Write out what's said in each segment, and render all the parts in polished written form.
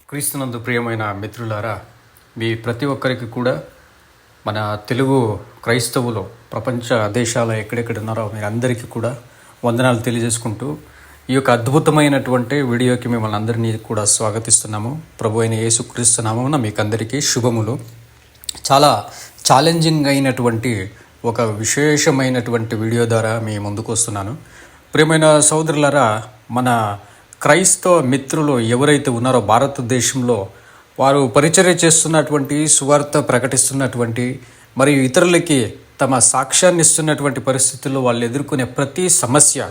క్రీస్తునందు ప్రియమైన మిత్రులారా, మీ ప్రతి ఒక్కరికి కూడా మన తెలుగు క్రైస్తవులు ప్రపంచ దేశాల ఎక్కడెక్కడ ఉన్నారో మీరందరికీ కూడా వందనాలు తెలియజేసుకుంటూ ఈ యొక్క అద్భుతమైనటువంటి వీడియోకి మిమ్మల్ని అందరినీ కూడా స్వాగతిస్తున్నాము. ప్రభు అయిన యేసుక్రీస్తు నామమున మీకు అందరికీ శుభములు. చాలా ఛాలెంజింగ్ అయినటువంటి ఒక విశేషమైనటువంటి వీడియో ద్వారా మీ ముందుకు వస్తున్నాను. ప్రియమైన సోదరులారా, మన క్రైస్తవ మిత్రులు ఎవరైతే ఉన్నారో భారతదేశంలో వారు పరిచర్య చేస్తున్నటువంటి, సువార్త ప్రకటిస్తున్నటువంటి మరియు ఇతరులకి తమ సాక్ష్యాన్ని ఇస్తున్నటువంటి పరిస్థితుల్లో వాళ్ళు ఎదుర్కొనే ప్రతి సమస్య,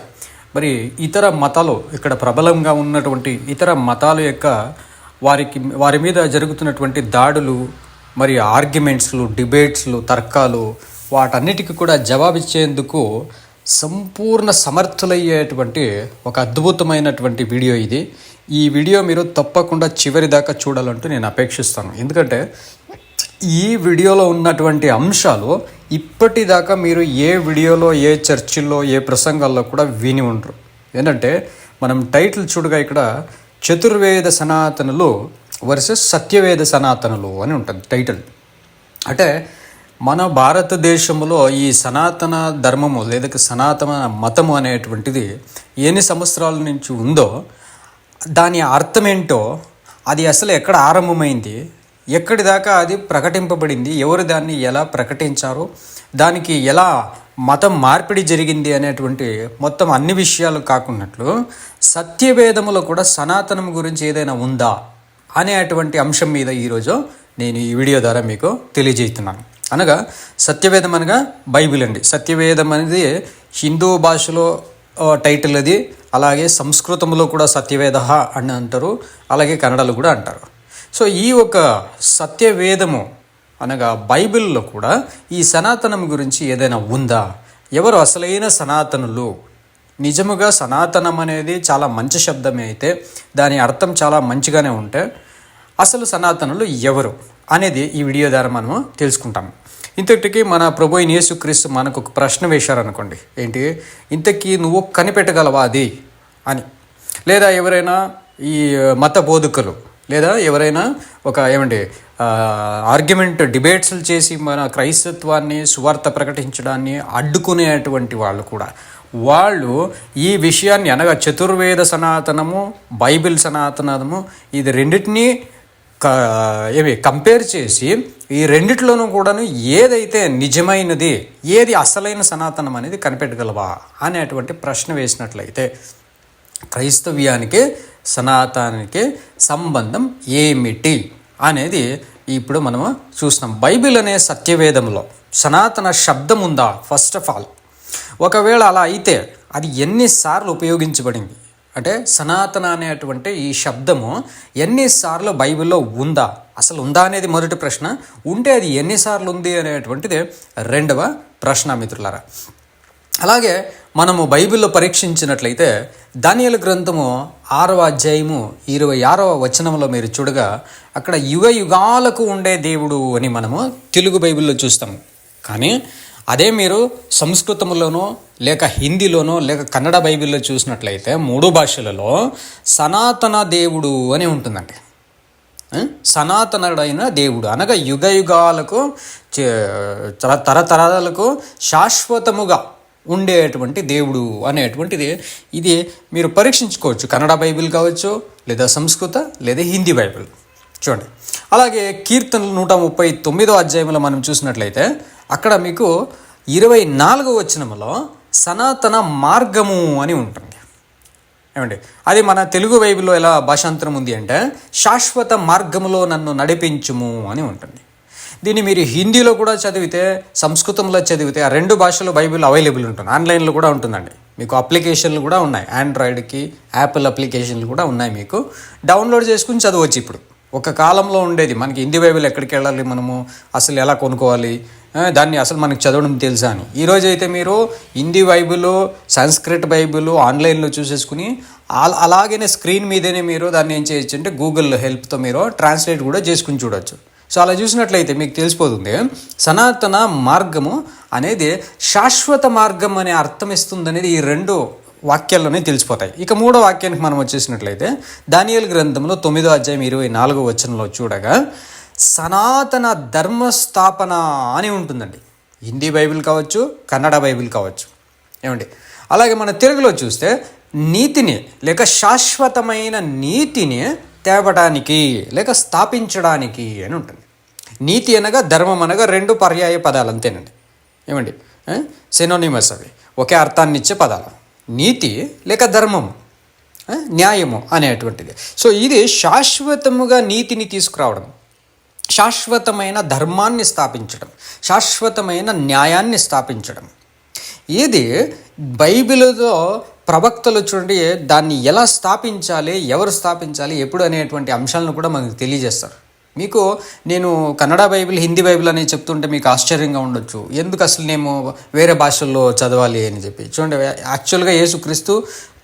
మరి ఇతర మతాలు ఇక్కడ ప్రబలంగా ఉన్నటువంటి ఇతర మతాల యొక్క వారి మీద జరుగుతున్నటువంటి దాడులు, మరి ఆర్గ్యుమెంట్స్లు, డిబేట్స్లు, తర్కాలు, వాటన్నిటికీ కూడా జవాబిచ్చేందుకు సంపూర్ణ సమర్థులయ్యేటువంటి ఒక అద్భుతమైనటువంటి వీడియో ఇది. ఈ వీడియో మీరు తప్పకుండా చివరి దాకా చూడాలంటూ నేను అపేక్షిస్తాను. ఎందుకంటే ఈ వీడియోలో ఉన్నటువంటి అంశాలు ఇప్పటిదాకా మీరు ఏ వీడియోలో, ఏ చర్చిల్లో, ఏ ప్రసంగాల్లో కూడా విని ఉండరు. ఏంటంటే మనం టైటిల్ చూడగా ఇక్కడ చతుర్వేద సనాతనులు వర్సెస్ సత్యవేద సనాతనులు అని ఉంటుంది టైటిల్. అంటే మన భారతదేశంలో ఈ సనాతన ధర్మము లేదా సనాతన మతము అనేటువంటిది ఎన్ని సంవత్సరాల నుంచి ఉందో, దాని అర్థం ఏంటో, అది అసలు ఎక్కడ ఆరంభమైంది, ఎక్కడి దాకా అది ప్రకటింపబడింది, ఎవరు దాన్ని ఎలా ప్రకటించారు, దానికి ఎలా మతం మార్పిడి జరిగింది అనేటువంటి మొత్తం అన్ని విషయాలు కాకున్నట్లు సత్యవేదములో కూడా సనాతనం గురించి ఏదైనా ఉందా అనేటువంటి అంశం మీద ఈరోజు నేను ఈ వీడియో ద్వారా మీకు తెలియజేస్తున్నాను. అనగా సత్యవేదం అనగా బైబిల్ అండి. సత్యవేదం అనేది హిందూ భాషలో టైటిల్ అది, అలాగే సంస్కృతంలో కూడా సత్యవేద అని అంటారు, అలాగే కన్నడలో కూడా అంటారు. సో ఈ ఒక సత్యవేదము అనగా బైబిల్లో కూడా ఈ సనాతనం గురించి ఏదైనా ఉందా, ఎవరు అసలైన సనాతనులు, నిజముగా సనాతనం అనేది చాలా మంచి శబ్దమే అయితే దాని అర్థం చాలా మంచిగానే ఉంటే అసలు సనాతనులు ఎవరు అనేది ఈ వీడియో ద్వారా మనము తెలుసుకుంటాము. ఇంతటికి మన ప్రభు అయిన యేసుక్రీస్తు మనకు ఒక ప్రశ్న వేశారనుకోండి, ఏంటి, ఇంతకీ నువ్వు కనిపెట్టగలవా అది అని. లేదా ఎవరైనా ఈ మత బోధకులు లేదా ఎవరైనా ఒక ఆర్గ్యుమెంట్, డిబేట్స్లు చేసి మన క్రైస్తత్వాన్ని, సువార్త ప్రకటించడాన్ని అడ్డుకునేటువంటి వాళ్ళు కూడా, వాళ్ళు ఈ విషయాన్ని అనగా చతుర్వేద సనాతనము, బైబిల్ సనాతనము, ఇది రెండింటినీ కంపేర్ చేసి ఈ రెండిట్లోనూ కూడాను ఏదైతే నిజమైనది, ఏది అసలైన సనాతనం అనేది కనిపెట్టగలవా అనేటువంటి ప్రశ్న వేసినట్లయితే క్రైస్తవ్యానికి సనాతనానికి సంబంధం ఏమిటి అనేది ఇప్పుడు మనము చూస్తున్నాం. బైబిల్ అనే సత్యవేదంలో సనాతన శబ్దం ఉందా? ఫస్ట్ ఆఫ్ ఆల్, ఒకవేళ అలా అయితే అది ఎన్నిసార్లు ఉపయోగించబడింది, అంటే సనాతన అనేటువంటి ఈ శబ్దము ఎన్నిసార్లు బైబిల్లో ఉందా, అసలు ఉందా అనేది మొదటి ప్రశ్న. ఉంటే అది ఎన్నిసార్లు ఉంది అనేటువంటిది రెండవ ప్రశ్న మిత్రులారా. అలాగే మనము బైబిల్లో పరీక్షించినట్లయితే దానియేలు గ్రంథము 6వ అధ్యాయము 26వ వచనంలో మీరు చూడగా అక్కడ యుగ యుగాలకు ఉండే దేవుడు అని మనము తెలుగు బైబిల్లో చూస్తాము. కానీ అదే మీరు సంస్కృతంలోనో లేక హిందీలోనో లేక కన్నడ బైబిల్లో చూసినట్లయితే 3 భాషలలో సనాతన దేవుడు అని ఉంటుందండి. సనాతనుడైన దేవుడు అనగా యుగ యుగాలకు, తరతరాలకు శాశ్వతముగా ఉండేటువంటి దేవుడు అనేటువంటిది ఇది మీరు పరీక్షించుకోవచ్చు. కన్నడ బైబిల్ కావచ్చు, లేదా సంస్కృత లేదా హిందీ బైబిల్ చూడండి. అలాగే కీర్తనలు 139వ అధ్యాయంలో మనం చూసినట్లయితే అక్కడ మీకు 24వ వచనంలో సనాతన మార్గము అని ఉంటుంది. అది మన తెలుగు బైబిల్లో ఎలా భాషాంతరం ఉంది అంటే శాశ్వత మార్గములో నన్ను నడిపించుము అని ఉంటుంది. దీన్ని మీరు హిందీలో కూడా చదివితే, సంస్కృతంలో చదివితే, ఆ 2 భాషలో బైబిల్ అవైలబుల్ ఉంటుంది. ఆన్లైన్లో కూడా ఉంటుందండి. మీకు అప్లికేషన్లు కూడా ఉన్నాయి, ఆండ్రాయిడ్కి యాపిల్ అప్లికేషన్లు కూడా ఉన్నాయి. మీకు డౌన్లోడ్ చేసుకుని చదవచ్చు. ఇప్పుడు ఒక కాలంలో ఉండేది మనకి హిందీ బైబిల్ ఎక్కడికి వెళ్ళాలి, మనము అసలు ఎలా కొనుక్కోవాలి, దాన్ని అసలు మనకు చదవడం తెలుసా అని. ఈరోజు అయితే మీరు హిందీ బైబిల్, సంస్కృత బైబిల్ ఆన్లైన్లో చూసేసుకుని అలాగనే స్క్రీన్ మీదనే మీరు దాన్ని ఏం చేయొచ్చు అంటే గూగుల్ హెల్ప్తో మీరు ట్రాన్స్లేట్ కూడా చేసుకుని చూడవచ్చు. సో అలా చూసినట్లయితే మీకు తెలిసిపోతుంది సనాతన మార్గము అనేది శాశ్వత మార్గం అనే అర్థం ఇస్తుంది అనేది ఈ 2 వాక్యాల్లోనే తెలిసిపోతాయి. ఇక 3వ వాక్యానికి మనం వచ్చేసినట్లయితే దానియేలు గ్రంథంలో 9వ అధ్యాయం 24వ వచనంలో చూడగా సనాతన ధర్మస్థాపన అని ఉంటుందండి. హిందీ బైబిల్ కావచ్చు, కన్నడ బైబిల్ కావచ్చు, ఏమండి. అలాగే మన తెలుగులో చూస్తే నీతిని లేక శాశ్వతమైన నీతిని తేవడానికి లేక స్థాపించడానికి అని ఉంటుంది. నీతి అనగా ధర్మం అనగా 2 పర్యాయ పదాలు అంతేనండి, ఏమండి. సినోనిమస్, అవి ఒకే అర్థాన్ని ఇచ్చే పదాలు. నీతి లేక ధర్మము, న్యాయము అనేటువంటిది. సో ఇది శాశ్వతముగా నీతిని తీసుకురావడం, శాశ్వతమైన ధర్మాన్ని స్థాపించడం, శాశ్వతమైన న్యాయాన్ని స్థాపించడం. ఇది బైబిల్లో ప్రవక్తలు చూడండి దాన్ని ఎలా స్థాపించాలి, ఎవరు స్థాపించాలి, ఎప్పుడు అనేటువంటి అంశాలను కూడా మనకు తెలియజేస్తారు. మీకు నేను కన్నడ బైబిల్, హిందీ బైబిల్ అనేది చెప్తుంటే మీకు ఆశ్చర్యంగా ఉండొచ్చు, ఎందుకు అసలు నేను వేరే భాషల్లో చదవాలి అని చెప్పి. చూడండి, యాక్చువల్గా యేసుక్రీస్తు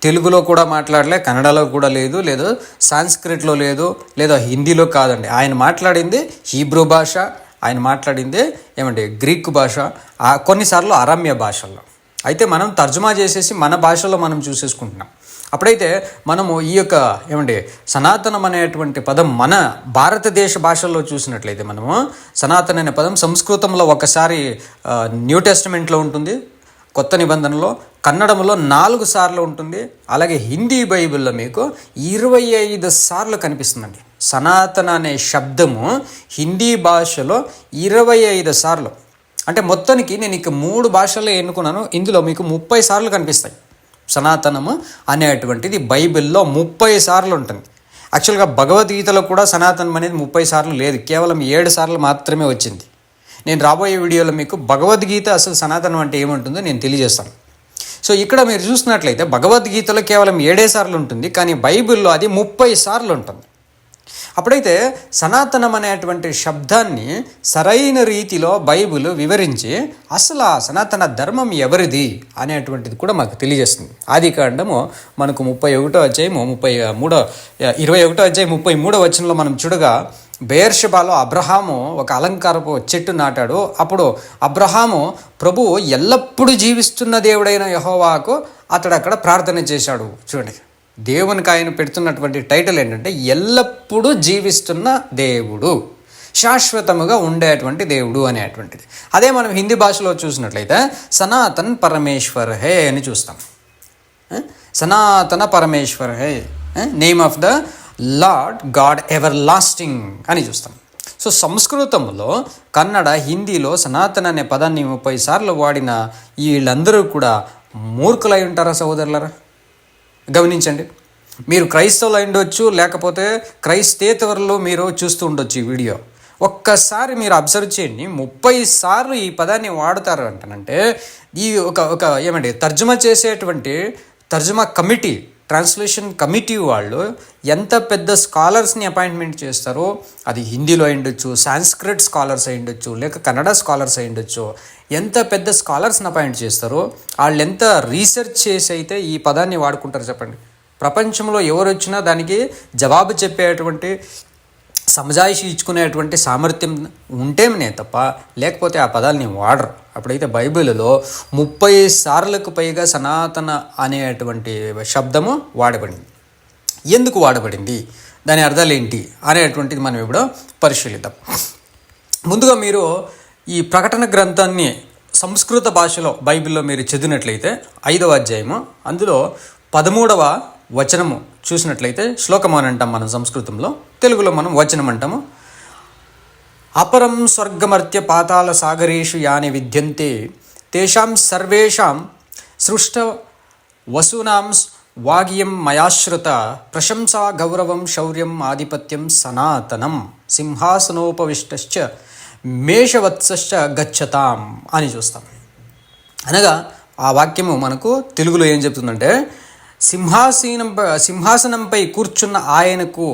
తెలుగులో కూడా మాట్లాడలే, కన్నడలో కూడా లేదు, లేదా సాంస్క్రిట్లో లేదు, లేదా హిందీలో కాదండి. ఆయన మాట్లాడింది హీబ్రూ భాష, ఆయన మాట్లాడిందే ఏమంటే గ్రీకు భాష, కొన్నిసార్లు అరామ్య భాషల్లో. అయితే మనం తర్జుమా చేసేసి మన భాషలో మనం చూసేసుకుంటున్నాం. అప్పుడైతే మనము ఈ యొక్క ఏమంటే సనాతనం అనేటువంటి పదం మన భారతదేశ భాషల్లో చూసినట్లయితే మనము సనాతన అనే పదం సంస్కృతంలో ఒకసారి న్యూ టెస్టమెంట్లో ఉంటుంది, కొత్త నిబంధనలో, కన్నడంలో 4 సార్లు ఉంటుంది. అలాగే హిందీ బైబిల్లో మీకు 25 సార్లు కనిపిస్తుందండి. సనాతన అనే శబ్దము హిందీ భాషలో 25 సార్లు. అంటే మొత్తానికి నేను ఇక 3 భాషల్లో ఎన్నుకున్నాను, ఇందులో మీకు 30 సార్లు కనిపిస్తాయి. సనాతనము అనేటువంటిది బైబిల్లో 30 సార్లు ఉంటుంది. యాక్చువల్గా భగవద్గీతలో కూడా సనాతనం అనేది 30 సార్లు లేదు, కేవలం 7 సార్లు మాత్రమే వచ్చింది. నేను రాబోయే వీడియోలో మీకు భగవద్గీత అసలు సనాతనం అంటే ఏముంటుందో నేను తెలియజేస్తాను. సో ఇక్కడ మీరు చూసినట్లయితే భగవద్గీతలో కేవలం 7 సార్లు ఉంటుంది, కానీ బైబిల్లో అది 30 సార్లు ఉంటుంది. అప్పుడైతే సనాతనం అనేటువంటి శబ్దాన్ని సరైన రీతిలో బైబిల్ వివరించి అసలు ఆ సనాతన ధర్మం ఎవరిది అనేటువంటిది కూడా మాకు తెలియజేస్తుంది. ఆదికాండము మనకు 21వ అధ్యాయము 21వ అధ్యాయం 33వ వచనంలో మనం చూడగా బెయేర్షెబాలో అబ్రహాము ఒక అలంకారపు చెట్టు నాటాడు. అప్పుడు అబ్రహాము ప్రభువు ఎల్లప్పుడూ జీవిస్తున్న దేవుడైన యెహోవాకు అతడు అక్కడ ప్రార్థన చేశాడు. చూడండి, దేవునికి ఆయన పెడుతున్నటువంటి టైటిల్ ఏంటంటే ఎల్లప్పుడూ జీవిస్తున్న దేవుడు, శాశ్వతముగా ఉండేటువంటి దేవుడు అనేటువంటిది. అదే మనం హిందీ భాషలో చూసినట్లయితే సనాతన్ పరమేశ్వర్ హే అని చూస్తాం. సనాతన పరమేశ్వర్ హే, name of the lord god everlasting అని చూస్తాం. సో సంస్కృతంలో, కన్నడ, హిందీలో సనాతన అనే పదాన్ని 30 సార్లు వాడిన వీళ్ళందరూ కూడా మూర్ఖులై ఉంటారా సహోదరులారా? గమనించండి, మీరు క్రైస్తవులు అయి ఉండొచ్చు, లేకపోతే క్రైస్తేతరులు మీరు చూస్తూ ఉండొచ్చు ఈ వీడియో. ఒక్కసారి మీరు అబ్జర్వ్ చేయండి, 30 సార్లు ఈ పదాన్ని వాడుతారు అంటానంటే ఈ ఒక ఏమంటే తర్జుమా చేసేటువంటి తర్జుమా కమిటీ, ట్రాన్స్లేషన్ కమిటీ వాళ్ళు ఎంత పెద్ద స్కాలర్స్ని అపాయింట్మెంట్ చేస్తారో, అది హిందీలో అయి ఉండొచ్చు, సాంస్క్రిట్ స్కాలర్స్ అయి ఉండొచ్చు, లేక కన్నడ స్కాలర్స్ అయి ఉండొచ్చు, ఎంత పెద్ద స్కాలర్స్ని అపాయింట్ చేస్తారో వాళ్ళు ఎంత రీసెర్చ్ చేసి అయితే ఈ పదాన్ని వాడుకుంటారు చెప్పండి. ప్రపంచంలో ఎవరు వచ్చినా దానికి జవాబు చెప్పేటువంటి, సమజాయిషి ఇచ్చుకునేటువంటి సామర్థ్యం ఉంటేనే తప్ప లేకపోతే ఆ పదాలని వాడరు. అప్పుడైతే బైబిల్లో 30 సార్లకు పైగా సనాతన అనేటువంటి శబ్దము వాడబడింది. ఎందుకు వాడబడింది, దాని అర్థాలు ఏంటి అనేటువంటిది మనం ఇప్పుడు పరిశీలిద్దాం. ముందుగా మీరు ఈ ప్రకటన గ్రంథాన్ని సంస్కృత భాషలో బైబిల్లో మీరు చదివినట్లయితే 5వ అధ్యాయము అందులో 13వ వచనము చూసినట్లయితే, శ్లోకం అని అంటాం మనం సంస్కృతంలో, తెలుగులో మనం వచనం అంటాము. అపరం స్వర్గమర్త్య పాతాళ సాగరేషు యాని విద్యంతే తేషాం సర్వేషాం సృష్ట వసూనాం వాగ్యం మయాశ్రుత ప్రశంసా గౌరవం శౌర్యం ఆధిపత్యం సనాతనం సింహాసనోపవిష్టశ్చ మేషవత్సశ్చ గచ్చతాం అని చూస్తాం. అనగా ఆ వాక్యము మనకు తెలుగులో ఏం చెప్తుందంటే, సింహాసనంపై కూర్చున్న ఆయనకు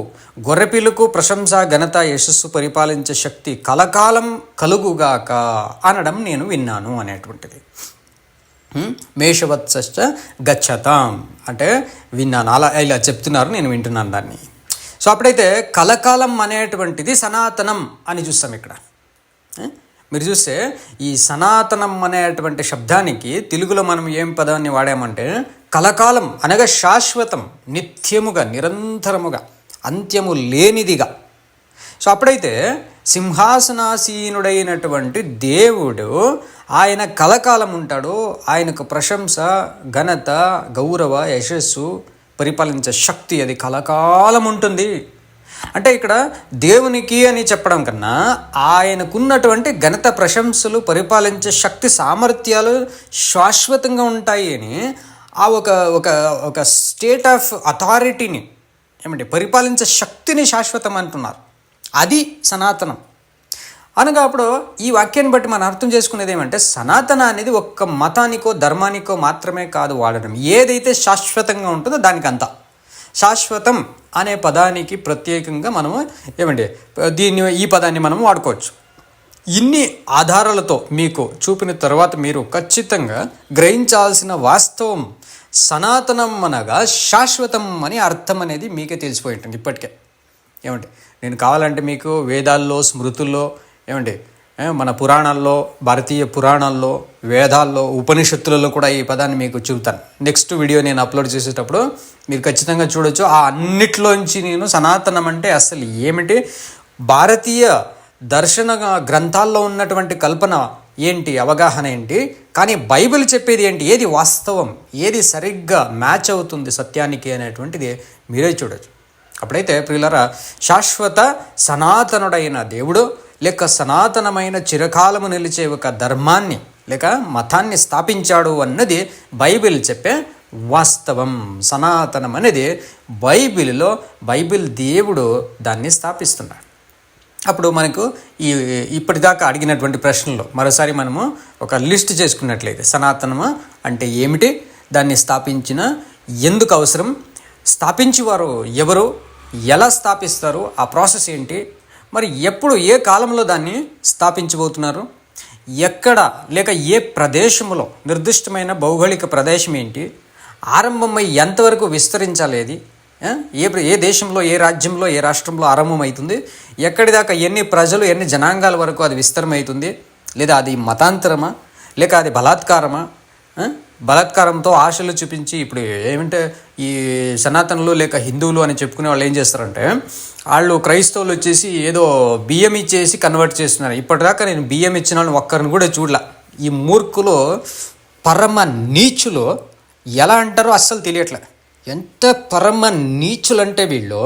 గొర్రెపిల్లకు ప్రశంస, ఘనత, యశస్సు, పరిపాలించే శక్తి కలకాలం కలుగుగాక అనడం నేను విన్నాను అనేటువంటిది. మేషవత్సశ్చ గచ్చతాం అంటే విన్నాను, అలా ఇలా చెప్తున్నారు, నేను వింటున్నాను దాన్ని. సో అప్పుడైతే కలకాలం అనేటువంటిది సనాతనం అని చూస్తాం ఇక్కడ. మీరు చూస్తే ఈ సనాతనం అనేటువంటి శబ్దానికి తెలుగులో మనం ఏం పదాన్ని వాడామంటే కలకాలం అనగా శాశ్వతం, నిత్యముగా, నిరంతరముగా, అంత్యము లేనిదిగా. సో అప్పుడైతే సింహాసనాసీనుడైనటువంటి దేవుడు ఆయన కలకాలం ఉంటాడు. ఆయనకు ప్రశంస, ఘనత, గౌరవ, యశస్సు, పరిపాలించే శక్తి అది కలకాలం ఉంటుంది. అంటే ఇక్కడ దేవునికి అని చెప్పడం కన్నా ఆయనకున్నటువంటి ఘనత, ప్రశంసలు, పరిపాలించే శక్తి, సామర్థ్యాలు శాశ్వతంగా ఉంటాయి అని ఆ ఒక ఒక ఒక స్టేట్ ఆఫ్ అథారిటీని పరిపాలించే శక్తిని శాశ్వతం అంటున్నారు. అది సనాతనం అనగా అప్పుడు ఈ వాక్యాన్ని బట్టి మనం అర్థం చేసుకునేది ఏమంటే సనాతన అనేది ఒక్క మతానికో ధర్మానికో మాత్రమే కాదు వాడడం. ఏదైతే శాశ్వతంగా ఉంటుందో దానికంతా శాశ్వతం అనే పదానికి ప్రత్యేకంగా మనము ఈ పదాన్ని మనం వాడుకోవచ్చు. ఇన్ని ఆధారాలతో మీకు చూపిన తర్వాత మీరు ఖచ్చితంగా గ్రహించాల్సిన వాస్తవం సనాతనం అనగా శాశ్వతం అని అర్థం అనేది మీకే తెలిసిపోయి ఉంటుంది ఇప్పటికే. నేను కావాలంటే మీకు వేదాల్లో, స్మృతుల్లో, మన పురాణాల్లో, భారతీయ పురాణాల్లో, వేదాల్లో, ఉపనిషత్తులలో కూడా ఈ పదాన్ని మీకు చూపుతాను. నెక్స్ట్ వీడియో నేను అప్లోడ్ చేసేటప్పుడు మీరు ఖచ్చితంగా చూడొచ్చు. ఆ అన్నిట్లోంచి నేను సనాతనం అంటే అసలు ఏమిటి, భారతీయ దర్శన గ్రంథాల్లో ఉన్నటువంటి కల్పన ఏంటి, అవగాహన ఏంటి, కానీ బైబిల్ చెప్పేది ఏంటి, ఏది వాస్తవం, ఏది సరిగ్గా మ్యాచ్ అవుతుంది సత్యానికి అనేటువంటిది మీరే చూడొచ్చు. అప్పుడైతే ప్రియులారా, శాశ్వత సనాతనుడైన దేవుడు లేక సనాతనమైన చిరకాలము నిలిచే ఒక ధర్మాన్ని లేక మతాన్ని స్థాపించాడు అన్నది బైబిల్ చెప్పే వాస్తవం. సనాతనం అనేది బైబిల్ దేవుడు దాన్ని స్థాపిస్తున్నాడు. అప్పుడు మనకు ఇప్పటిదాకా అడిగినటువంటి ప్రశ్నలో మరోసారి మనము ఒక లిస్ట్ చేసుకున్నట్లయితే సనాతనము అంటే ఏమిటి, దాన్ని స్థాపించిన ఎందుకు అవసరం, స్థాపించి వారు ఎవరు, ఎలా స్థాపిస్తారు, ఆ ప్రాసెస్ ఏంటి, మరి ఎప్పుడు ఏ కాలంలో దాన్ని స్థాపించబోతున్నారు, ఎక్కడ లేక ఏ ప్రదేశంలో, నిర్దిష్టమైన భౌగోళిక ప్రదేశం ఏంటి, ఆరంభమై ఎంతవరకు విస్తరించాలి, ఏ దేశంలో, ఏ రాజ్యంలో, ఏ రాష్ట్రంలో ఆరంభమవుతుంది, ఎక్కడి దాకా ఎన్ని ప్రజలు, ఎన్ని జనాంగాల వరకు అది విస్తరమవుతుంది, లేదా అది మతాంతరమా లేక అది బలాత్కారమా, బలాత్కారంతో ఆశలు చూపించి ఇప్పుడు ఈ సనాతనులు లేక హిందువులు అని చెప్పుకునే వాళ్ళు ఏం చేస్తారంటే వాళ్ళు క్రైస్తవులు వచ్చేసి ఏదో బియ్యం ఇచ్చేసి కన్వర్ట్ చేస్తున్నారు. ఇప్పటిదాకా నేను బియ్యం ఇచ్చిన వాళ్ళని ఒక్కరిని కూడా చూడలే. ఈ మూర్ఖులు, పరమ నీచులు ఎలా అంటారో అస్సలు తెలియట్లే. ఎంత పరమ నీచులు అంటే వీళ్ళు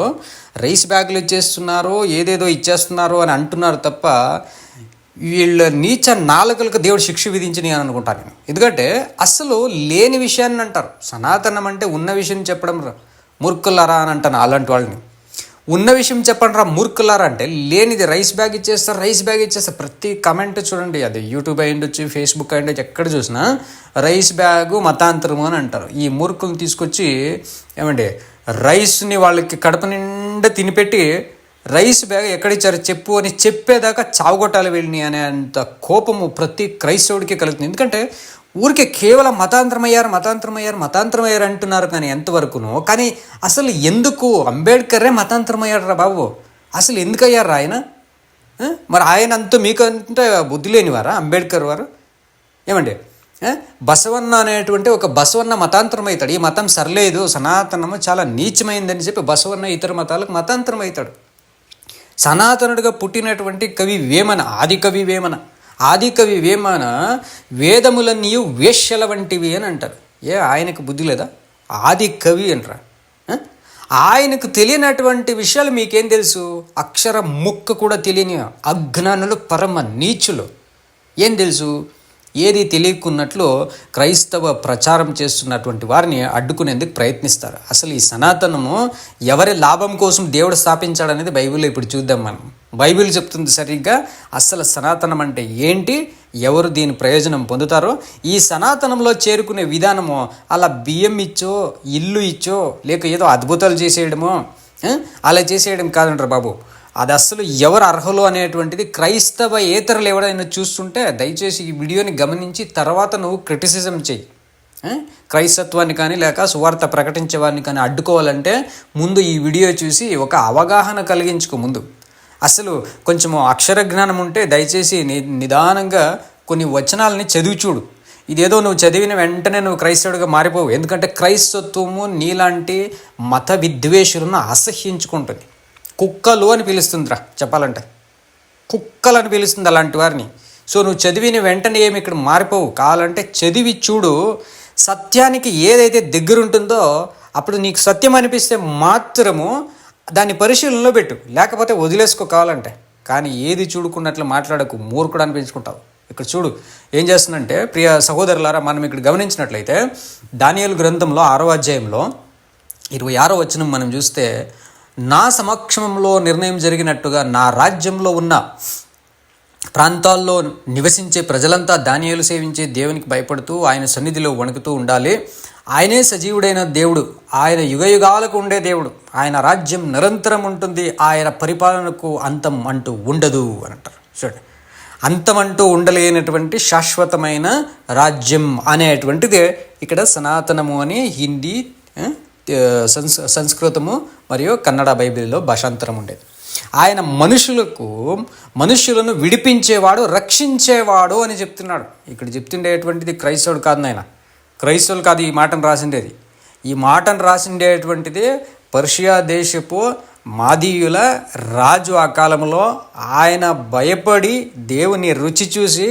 రైస్ బ్యాగులు ఇచ్చేస్తున్నారు, ఏదేదో ఇచ్చేస్తున్నారు అని అంటున్నారు తప్ప వీళ్ళ నీచ నాలుకలకు దేవుడు శిక్ష విధించని అని అనుకుంటాను నేను. ఎందుకంటే అసలు లేని విషయాన్ని అంటారు. సనాతనం అంటే ఉన్న విషయం చెప్పడం మూర్ఖులారా అని అంటాను అలాంటి వాళ్ళని. ఉన్న విషయం చెప్పండి రా మూర్ఖులారా అంటే లేనిది రైస్ బ్యాగ్ ఇచ్చేస్తారు. ప్రతి కమెంట్ చూడండి, అది యూట్యూబ్ అయ్యిండొచ్చు, ఫేస్బుక్ అయ్యిండొచ్చు, ఎక్కడ చూసినా రైస్ బ్యాగు మతాంతరము అని అంటారు. ఈ మూర్ఖులను తీసుకొచ్చి రైస్ని వాళ్ళకి కడప నిండా తినిపెట్టి రైస్ బ్యాగ్ ఎక్కడిచ్చారు చెప్పు అని చెప్పేదాకా చావుగొట్టాలి వీళ్ళని అనేంత కోపము ప్రతి క్రైస్తవుడికి కలుగుతుంది. ఎందుకంటే ఊరికే కేవలం మతాంతరమయ్యారు అంటున్నారు, కానీ ఎంతవరకునో. కానీ అసలు ఎందుకు అంబేద్కరే మతాంతరమయ్యాడు రా బాబు, అసలు ఎందుకు అయ్యారా ఆయన? మరి ఆయన అంతా మీకంటే బుద్ధి లేనివారా అంబేద్కర్ వారు? బసవన్న అనేటువంటి ఒక బసవన్న మతాంతరం అవుతాడు. ఈ మతం సరిలేదు, సనాతనము చాలా నీచమైందని చెప్పి బసవన్న ఇతర మతాలకు మతాంతరం అవుతాడు. సనాతనుడిగా పుట్టినటువంటి కవి వేమన, ఆదికవి వేమన వేదములన్నీ వేశ్యల వంటివి అని అంటారు. ఆయనకు బుద్ధి లేదా? ఆది కవి అంటారా? ఆయనకు తెలియనటువంటి విషయాలు మీకేం తెలుసు? అక్షర ముక్క కూడా తెలియని అజ్ఞానులు, పరమ నీచులు ఏం తెలుసు? ఏది తెలియకున్నట్లు క్రైస్తవ ప్రచారం చేస్తున్నటువంటి వారిని అడ్డుకునేందుకు ప్రయత్నిస్తారు. అసలు ఈ సనాతనము ఎవరి లాభం కోసం దేవుడు స్థాపించాడనేది బైబిల్లో ఇప్పుడు చూద్దాం మనం. బైబిల్ చెప్తుంది సరిగ్గా అసలు సనాతనం అంటే ఏంటి, ఎవరు దీని ప్రయోజనం పొందుతారో. ఈ సనాతనంలో చేరుకునే విధానము అలా బియ్యం ఇచ్చో, ఇల్లు ఇచ్చో, లేక ఏదో అద్భుతాలు చేసేయడమో అలా చేసేయడం కాదంటారు బాబు. అది అసలు ఎవరు అర్హులు అనేటువంటిది క్రైస్తవ ఏతరులు ఎవరైనా చూస్తుంటే దయచేసి ఈ వీడియోని గమనించి తర్వాత నువ్వు క్రిటిసిజం చెయ్యి. క్రైస్తత్వాన్ని కానీ లేక సువార్త ప్రకటించే వారిని కానీ అడ్డుకోవాలంటే ముందు ఈ వీడియో చూసి ఒక అవగాహన కలిగించుకో ముందు. అసలు కొంచెము అక్షర జ్ఞానం ఉంటే దయచేసి నిదానంగా కొన్ని వచనాలని చదివి చూడు. ఇదేదో నువ్వు చదివిన వెంటనే నువ్వు క్రైస్తవుడిగా మారిపోవు. ఎందుకంటే క్రైస్తత్వము నీలాంటి మత విద్వేషులను అసహ్యించుకుంటుంది. కుక్కలు అని పిలుస్తుందిరా, చెప్పాలంటే కుక్కలు అని పిలుస్తుంది అలాంటి వారిని. సో నువ్వు చదివిన వెంటనే ఏమి ఇక్కడ మారిపోవు. కావాలంటే చదివి చూడు. సత్యానికి ఏదైతే దగ్గర ఉంటుందో అప్పుడు నీకు సత్యం అనిపిస్తే మాత్రము దాన్ని పరిశీలనలో పెట్టు, లేకపోతే వదిలేసుకో కావాలంటే. కానీ ఏది చూడుకున్నట్లు మాట్లాడకు, మూర్ఖుడు అనిపించుకుంటావు. ఇక్కడ చూడు ఏం చేస్తుందంటే, ప్రియ సహోదరులారా, మనం ఇక్కడ గమనించినట్లయితే దానియేలు గ్రంథంలో 6వ అధ్యాయంలో 26వ వచనం మనం చూస్తే, నా సమక్షంలో నిర్ణయం జరిగినట్టుగా నా రాజ్యంలో ఉన్న ప్రాంతాల్లో నివసించే ప్రజలంతా దానియేలు సేవించే దేవునికి భయపడుతూ ఆయన సన్నిధిలో వణుకుతూ ఉండాలి. ఆయనే సజీవుడైన దేవుడు, ఆయన యుగయుగాలకు ఉండే దేవుడు, ఆయన రాజ్యం నిరంతరం ఉంటుంది, ఆయన పరిపాలనకు అంతం అంటూ ఉండదు అని అంటారు. చూడండి, అంతమంటూ ఉండలేనటువంటి శాశ్వతమైన రాజ్యం అనేటువంటిదే ఇక్కడ సనాతనము అని హిందీ, సంస్కృతము మరియు కన్నడ బైబిల్లో భాషాంతరం ఉండేది. ఆయన మనుషులను విడిపించేవాడు, రక్షించేవాడు అని చెప్తున్నాడు. ఇక్కడ చెప్తుండేటువంటిది క్రైస్తవుడు కాదు, నాయన క్రైస్తవులు కాదు ఈ మాటను రాసిండేది. ఈ మాటను రాసిండేటువంటిది పర్షియా దేశపు మాదీయుల రాజు. ఆ కాలంలో ఆయన భయపడి దేవుని రుచి చూసి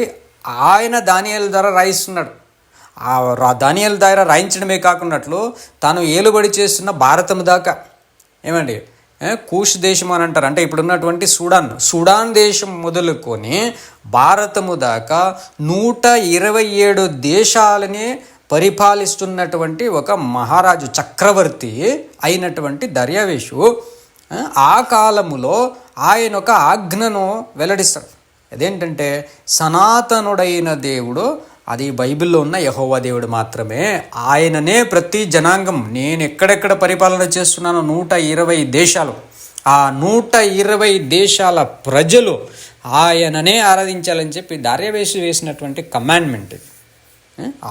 ఆయన దానియేలు ద్వారా రాయిస్తున్నాడు. ఆ దానియేలు ద్వారా రాయించడమే కాకున్నట్లు తాను ఏలుబడి చేస్తున్న భారతం దాకా, ఏమండి కూష్ దేశం అని అంటారు, అంటే ఇప్పుడున్నటువంటి సుడాన్ దేశం మొదలుకొని భారతము దాకా 127 దేశాలని పరిపాలిస్తున్నటువంటి ఒక మహారాజు, చక్రవర్తి అయినటువంటి దర్యావేషు ఆ కాలములో ఆయన ఒక ఆజ్ఞను వెల్లడిస్తాడు. అదేంటంటే సనాతనుడైన దేవుడు, అది బైబిల్లో ఉన్న యెహోవా దేవుడు మాత్రమే. ఆయననే ప్రతి జనాంగం, నేను ఎక్కడెక్కడ పరిపాలన చేస్తున్నానో 120 దేశాలు, ఆ 120 దేశాల ప్రజలు ఆయననే ఆరాధించాలని చెప్పి దార్యావేషు వేసినటువంటి కమాండ్మెంట్ ఇది,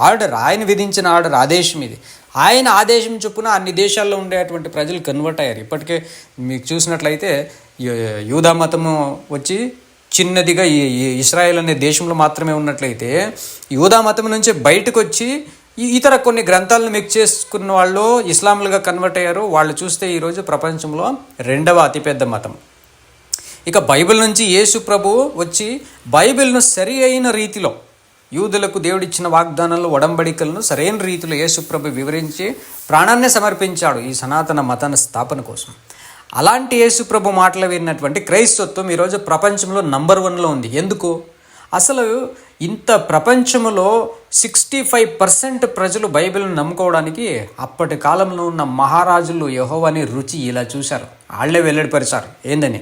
ఆర్డర్. ఆయన విధించిన ఆర్డర్, ఆదేశం ఇది. ఆయన ఆదేశం చొప్పున అన్ని దేశాల్లో ఉండేటువంటి ప్రజలు కన్వర్ట్ అయ్యారు. ఇప్పటికే మీకు చూసినట్లయితే యూదా మతము వచ్చి చిన్నదిగా ఇస్రాయేల్ అనే దేశంలో మాత్రమే ఉన్నట్లయితే, యూదా మతం నుంచి బయటకు వచ్చి ఇతర కొన్ని గ్రంథాలను మిక్స్ చేసుకున్న వాళ్ళు ఇస్లాంలుగా కన్వర్ట్ అయ్యారు. వాళ్ళు చూస్తే ఈరోజు ప్రపంచంలో 2వ అతిపెద్ద మతం. ఇక బైబిల్ నుంచి యేసు ప్రభు వచ్చి బైబిల్ను సరి అయిన రీతిలో, యూదులకు దేవుడిచ్చిన వాగ్దానాలను, ఒడంబడికలను సరైన రీతిలో యేసు ప్రభు వివరించి ప్రాణాన్ని సమర్పించాడు ఈ సనాతన మతాన్ని స్థాపన కోసం. అలాంటి యేసు ప్రభు మాటలు విన్నటువంటి క్రైస్తత్వం ఈరోజు ప్రపంచంలో నంబర్ 1లో ఉంది. ఎందుకు? అసలు ఇంత ప్రపంచంలో 65% ప్రజలు బైబిల్ని నమ్ముకోవడానికి అప్పటి కాలంలో ఉన్న మహారాజులు యెహోవాని రుచి ఇలా చూశారు. వాళ్ళే వెల్లడిపరిచారు ఏందని,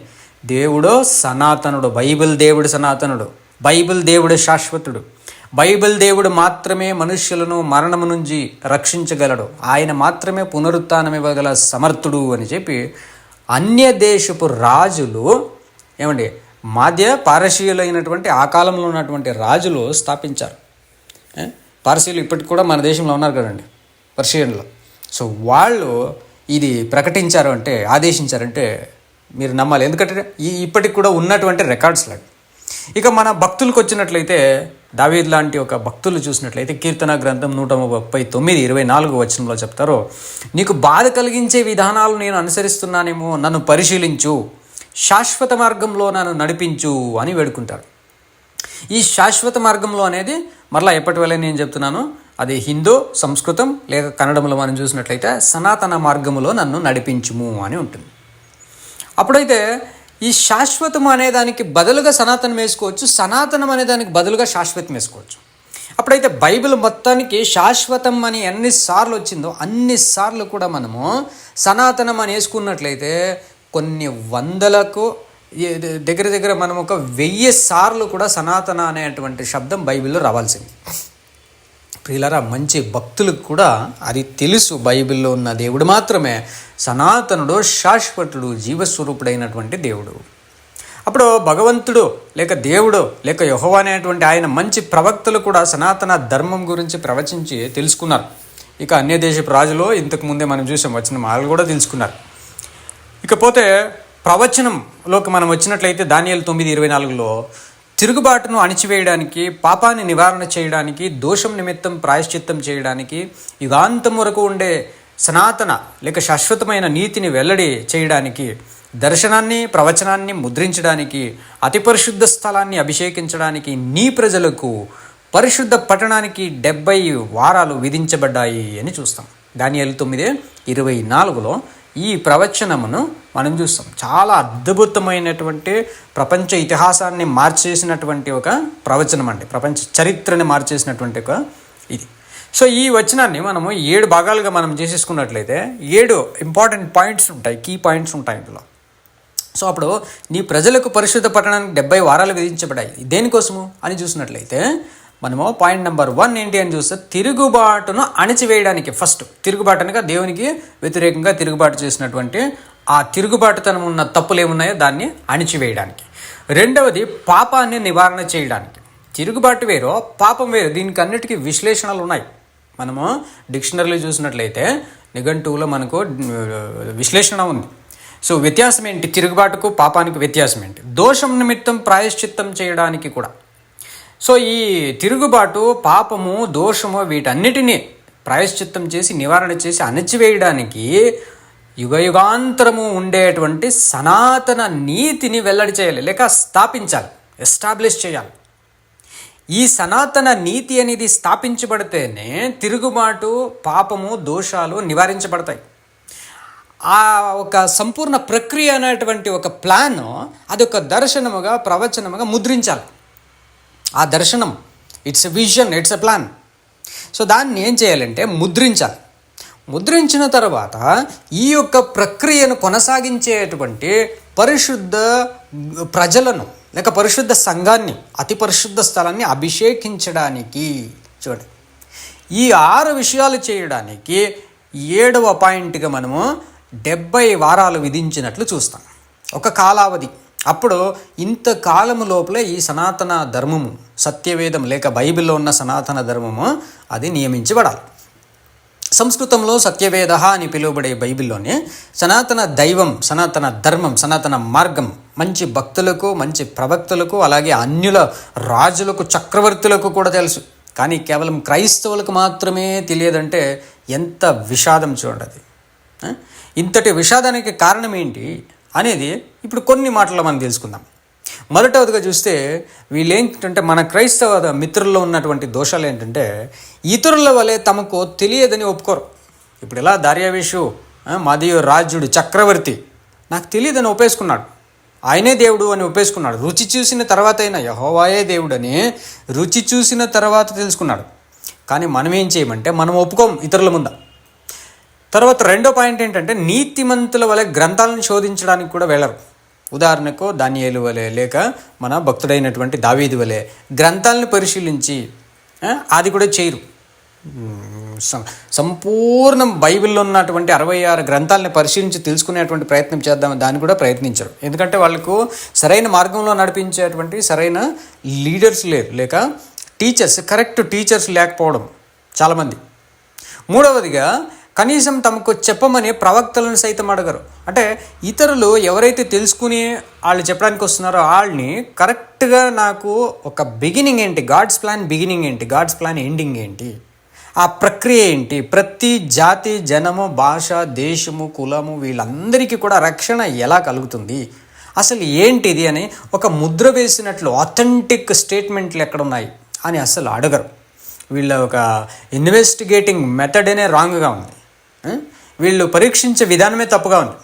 దేవుడు సనాతనుడు, బైబిల్ దేవుడు సనాతనుడు, బైబిల్ దేవుడు శాశ్వతుడు, బైబిల్ దేవుడు మాత్రమే మనుష్యులను మరణము నుంచి రక్షించగలడు, ఆయన మాత్రమే పునరుత్థానం ఇవ్వగల సమర్థుడు అని చెప్పి అన్య దేశపు రాజులు, ఏమండి మాధ్య పారసీయులైనటువంటి ఆ కాలంలో ఉన్నటువంటి రాజులు స్థాపించారు. పారసీయులు ఇప్పటికి కూడా మన దేశంలో ఉన్నారు కదండి, పర్షియన్లో. సో వాళ్ళు ఇది ప్రకటించారు అంటే, ఆదేశించారంటే మీరు నమ్మాలి. ఎందుకంటే ఇప్పటికి కూడా ఉన్నటువంటి రికార్డ్స్ లాగా. ఇక మన భక్తులకు వచ్చినట్లయితే, దావీద్ లాంటి ఒక భక్తులు చూసినట్లయితే కీర్తన గ్రంథం 139:24 వచనంలో చెప్తారు, నీకు బాధ కలిగించే విధానాలు నేను అనుసరిస్తున్నానేమో, నన్ను పరిశీలించు, శాశ్వత మార్గంలో నన్ను నడిపించు అని వేడుకుంటారు. ఈ శాశ్వత మార్గంలో అనేది మరలా ఎప్పటి వల్ల నేను చెప్తున్నాను, అది హిందూ, సంస్కృతం లేక కన్నడంలో మనం చూసినట్లయితే సనాతన మార్గములో నన్ను నడిపించుము అని ఉంటుంది. అప్పుడైతే ఈ శాశ్వతం అనేదానికి బదులుగా సనాతనం వేసుకోవచ్చు, సనాతనం అనేదానికి బదులుగా శాశ్వతం వేసుకోవచ్చు. అప్పుడైతే బైబిల్ మొత్తానికి శాశ్వతం అని ఎన్నిసార్లు వచ్చిందో అన్నిసార్లు కూడా మనము సనాతనం అని వేసుకున్నట్లయితే కొన్ని వందలకు దగ్గర మనం ఒక 1000 సార్లు కూడా సనాతన అనేటువంటి శబ్దం బైబిల్లో రావాల్సింది. ప్రియులారా, మంచి భక్తులకు కూడా అది తెలుసు, బైబిల్లో ఉన్న దేవుడు మాత్రమే సనాతనుడు, శాశ్వతుడు, జీవస్వరూపుడైనటువంటి దేవుడు. అప్పుడు భగవంతుడు లేక దేవుడు లేక యెహోవా అనేటువంటి ఆయన మంచి ప్రవక్తలు కూడా సనాతన ధర్మం గురించి ప్రవచించి తెలుసుకున్నారు. ఇక అన్య దేశపు రాజులో ఇంతకుముందే మనం చూసాం, వచ్చిన వాళ్ళు కూడా తెలుసుకున్నారు. ఇకపోతే ప్రవచనంలోకి మనం వచ్చినట్లయితే దానియేలు 9:24లో తిరుగుబాటును అణిచివేయడానికి, పాపాన్ని నివారణ చేయడానికి, దోషం నిమిత్తం ప్రాయశ్చిత్తం చేయడానికి, యుగాంతం వరకు ఉండే సనాతన లేక శాశ్వతమైన నీతిని వెల్లడి చేయడానికి, దర్శనాన్ని ప్రవచనాన్ని ముద్రించడానికి, అతి పరిశుద్ధ స్థలాన్ని అభిషేకించడానికి, నీ ప్రజలకు పరిశుద్ధ పట్టణానికి 70 వారాలు విధించబడ్డాయి అని చూస్తాం. దానియేలు 9:24లో ఈ ప్రవచనమును మనం చూస్తాం. చాలా అద్భుతమైనటువంటి ప్రపంచ ఇతిహాసాన్ని మార్చేసినటువంటి ఒక ప్రవచనం అండి. ప్రపంచ చరిత్రని మార్చేసినటువంటి ఒక ఇది. సో ఈ వచనాన్ని మనము 7 భాగాలుగా మనం చేసేసుకున్నట్లయితే 7 ఇంపార్టెంట్ పాయింట్స్ ఉంటాయి, కీ పాయింట్స్ ఉంటాయి ఇందులో. సో అప్పుడు నీ ప్రజలకు పరిశుద్ధ పట్టణానికి 70 వారాలు విధించబడ్డాయి. దేనికోసము అని చూసినట్లయితే మనము పాయింట్ నెంబర్ 1 ఏంటి అని చూస్తే తిరుగుబాటును అణిచివేయడానికి. ఫస్ట్ తిరుగుబాటు అనగా దేవునికి వ్యతిరేకంగా తిరుగుబాటు చేసినటువంటి ఆ తిరుగుబాటుతనం ఉన్న తప్పులు ఏమున్నాయో దాన్ని అణిచివేయడానికి. రెండవది పాపాన్ని నివారణ చేయడానికి. తిరుగుబాటు వేరో పాపం వేరు, దీనికి అన్నిటికీ విశ్లేషణలు ఉన్నాయి. మనము డిక్షనరీలో చూసినట్లయితే నిఘంటువులో మనకు విశ్లేషణ ఉంది. సో వ్యత్యాసం ఏంటి, తిరుగుబాటుకు పాపానికి వ్యత్యాసం ఏంటి? దోషం నిమిత్తం ప్రాయశ్చిత్తం చేయడానికి కూడా. సో ఈ తిరుగుబాటు, పాపము, దోషము వీటన్నిటినీ ప్రాయశ్చిత్తం చేసి నివారణ చేసి అణచివేయడానికి యుగయుగాంతరము ఉండేటువంటి సనాతన నీతిని వెల్లడి చేయాలి లేక స్థాపించాలి, ఎస్టాబ్లిష్ చేయాలి. ఈ సనాతన నీతి అనేది స్థాపించబడితేనే తిరుగుబాటు, పాపము, దోషాలు నివారించబడతాయి. ఆ ఒక సంపూర్ణ ప్రక్రియ అనేటువంటి ఒక ప్లాన్ అది ఒక దర్శనముగా ప్రవచనముగా ముద్రించాలి. ఆ దర్శనం it's a vision, it's a plan. So దాన్ని ఏం చేయాలంటే ముద్రించాలి. ముద్రించిన తర్వాత ఈ యొక్క ప్రక్రియను కొనసాగించేటువంటి పరిశుద్ధ ప్రజలను లేక పరిశుద్ధ సంఘాన్ని, అతి పరిశుద్ధ స్థలాన్ని అభిషేకించడానికి చూడండి ఈ 6 విషయాలు చేయడానికి 7వ పాయింట్గా మనము 70 వారాలు విధించినట్లు చూస్తాం. ఒక కాలావధి. అప్పుడు ఇంతకాలము లోపలే ఈ సనాతన ధర్మము, సత్యవేదం లేక బైబిల్లో ఉన్న సనాతన ధర్మము అది నియమించబడాలి. సంస్కృతంలో సత్యవేద అని పిలువబడే బైబిల్లోనే సనాతన దైవం, సనాతన ధర్మం, సనాతన మార్గం మంచి భక్తులకు, మంచి ప్రవక్తలకు, అలాగే అన్యుల రాజులకు, చక్రవర్తులకు కూడా తెలుసు. కానీ కేవలం క్రైస్తవులకు మాత్రమే తెలియదంటే ఎంత విషాదం చూడండి. ఇంతటి విషాదానికి కారణం ఏంటి అనేది ఇప్పుడు కొన్ని మాటల్లో మనం తెలుసుకుందాం. మొదటవదిగా చూస్తే వీళ్ళు ఏంటంటే మన క్రైస్తవ మిత్రుల్లో ఉన్నటువంటి దోషాలు ఏంటంటే ఇతరుల వలె తమకు తెలియదని ఒప్పుకోరు. ఇప్పుడు ఎలా దార్యావేషు మాదీయ రాజుడు చక్రవర్తి నాకు తెలియదని ఒప్పేసుకున్నాడు, ఆయనే దేవుడు అని ఒప్పేసుకున్నాడు. రుచి చూసిన తర్వాత అయినా యెహోవాయే దేవుడని రుచి చూసిన తర్వాత తెలుసుకున్నాడు. కానీ మనం ఏం చేయమంటే మనం ఒప్పుకోం ఇతరుల ముందు. తర్వాత రెండో పాయింట్ ఏంటంటే నీతిమంతుల వలె గ్రంథాలను శోధించడానికి కూడా వెళ్ళరు. ఉదాహరణకు దానియేలు వలె లేక మన భక్తుడైనటువంటి దావీదు వలె గ్రంథాలను పరిశీలించి అది కూడా చేయరు. సంపూర్ణ బైబిల్లో ఉన్నటువంటి 66 గ్రంథాలను పరిశీలించి తెలుసుకునేటువంటి ప్రయత్నం చేద్దాం, దాన్ని కూడా ప్రయత్నించరు. ఎందుకంటే వాళ్ళకు సరైన మార్గంలో నడిపించేటువంటి సరైన లీడర్స్ లేరు, లేక టీచర్స్, కరెక్ట్ టీచర్స్ లేకపోవడం చాలామంది. మూడవదిగా కనీసం తమకు చెప్పమని ప్రవక్తలను సైతం అడగరు. అంటే ఇతరులు ఎవరైతే తెలుసుకుని వాళ్ళు చెప్పడానికి వస్తున్నారో వాళ్ళని కరెక్ట్గా నాకు ఒక బిగినింగ్ ఏంటి, గాడ్స్ ప్లాన్ బిగినింగ్ ఏంటి, గాడ్స్ ప్లాన్ ఎండింగ్ ఏంటి, ఆ ప్రక్రియ ఏంటి, ప్రతి జాతి, జనము, భాష, దేశము, కులము వీళ్ళందరికీ కూడా రక్షణ ఎలా కలుగుతుంది, అసలు ఏంటిది అని ఒక ముద్ర వేసినట్లు ఆథెంటిక్ స్టేట్మెంట్లు ఎక్కడున్నాయి అని అసలు అడగరు. వీళ్ళ ఒక ఇన్వెస్టిగేటింగ్ మెథడ్ అనే రాంగ్గా ఉంది. వీళ్ళు పరీక్షించే విధానమే తప్పుగా ఉంది.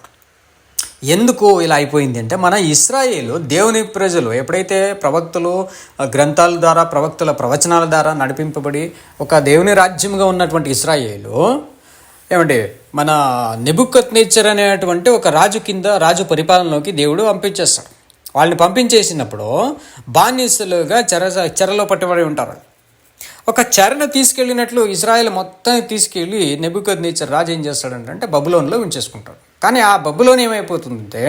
ఎందుకు ఇలా అయిపోయింది అంటే మన ఇశ్రాయేలు దేవుని ప్రజలు ఎప్పుడైతే ప్రవక్తలు గ్రంథాల ద్వారా, ప్రవక్తల ప్రవచనాల ద్వారా నడిపింపబడి ఒక దేవుని రాజ్యంగా ఉన్నటువంటి ఇశ్రాయేలు ఏమంటే మన నెబుకద్నెచ్చర్ అనేటువంటి ఒక రాజు కింద, రాజు పరిపాలనలోకి దేవుడు పంపించేస్తాడు. వాళ్ళని పంపించేసినప్పుడు బానిసలుగా చెరలో పట్టుబడి ఉంటారు. ఒక చెరను తీసుకెళ్ళినట్లు ఇజ్రాయెల్ మొత్తాన్ని తీసుకెళ్ళి నెబుకద్నెచ్చర్ రాజు ఏం చేస్తాడంటే బబులోన్లో ఉంచేసుకుంటాడు. కానీ ఆ బబులోన్ ఏమైపోతుందంటే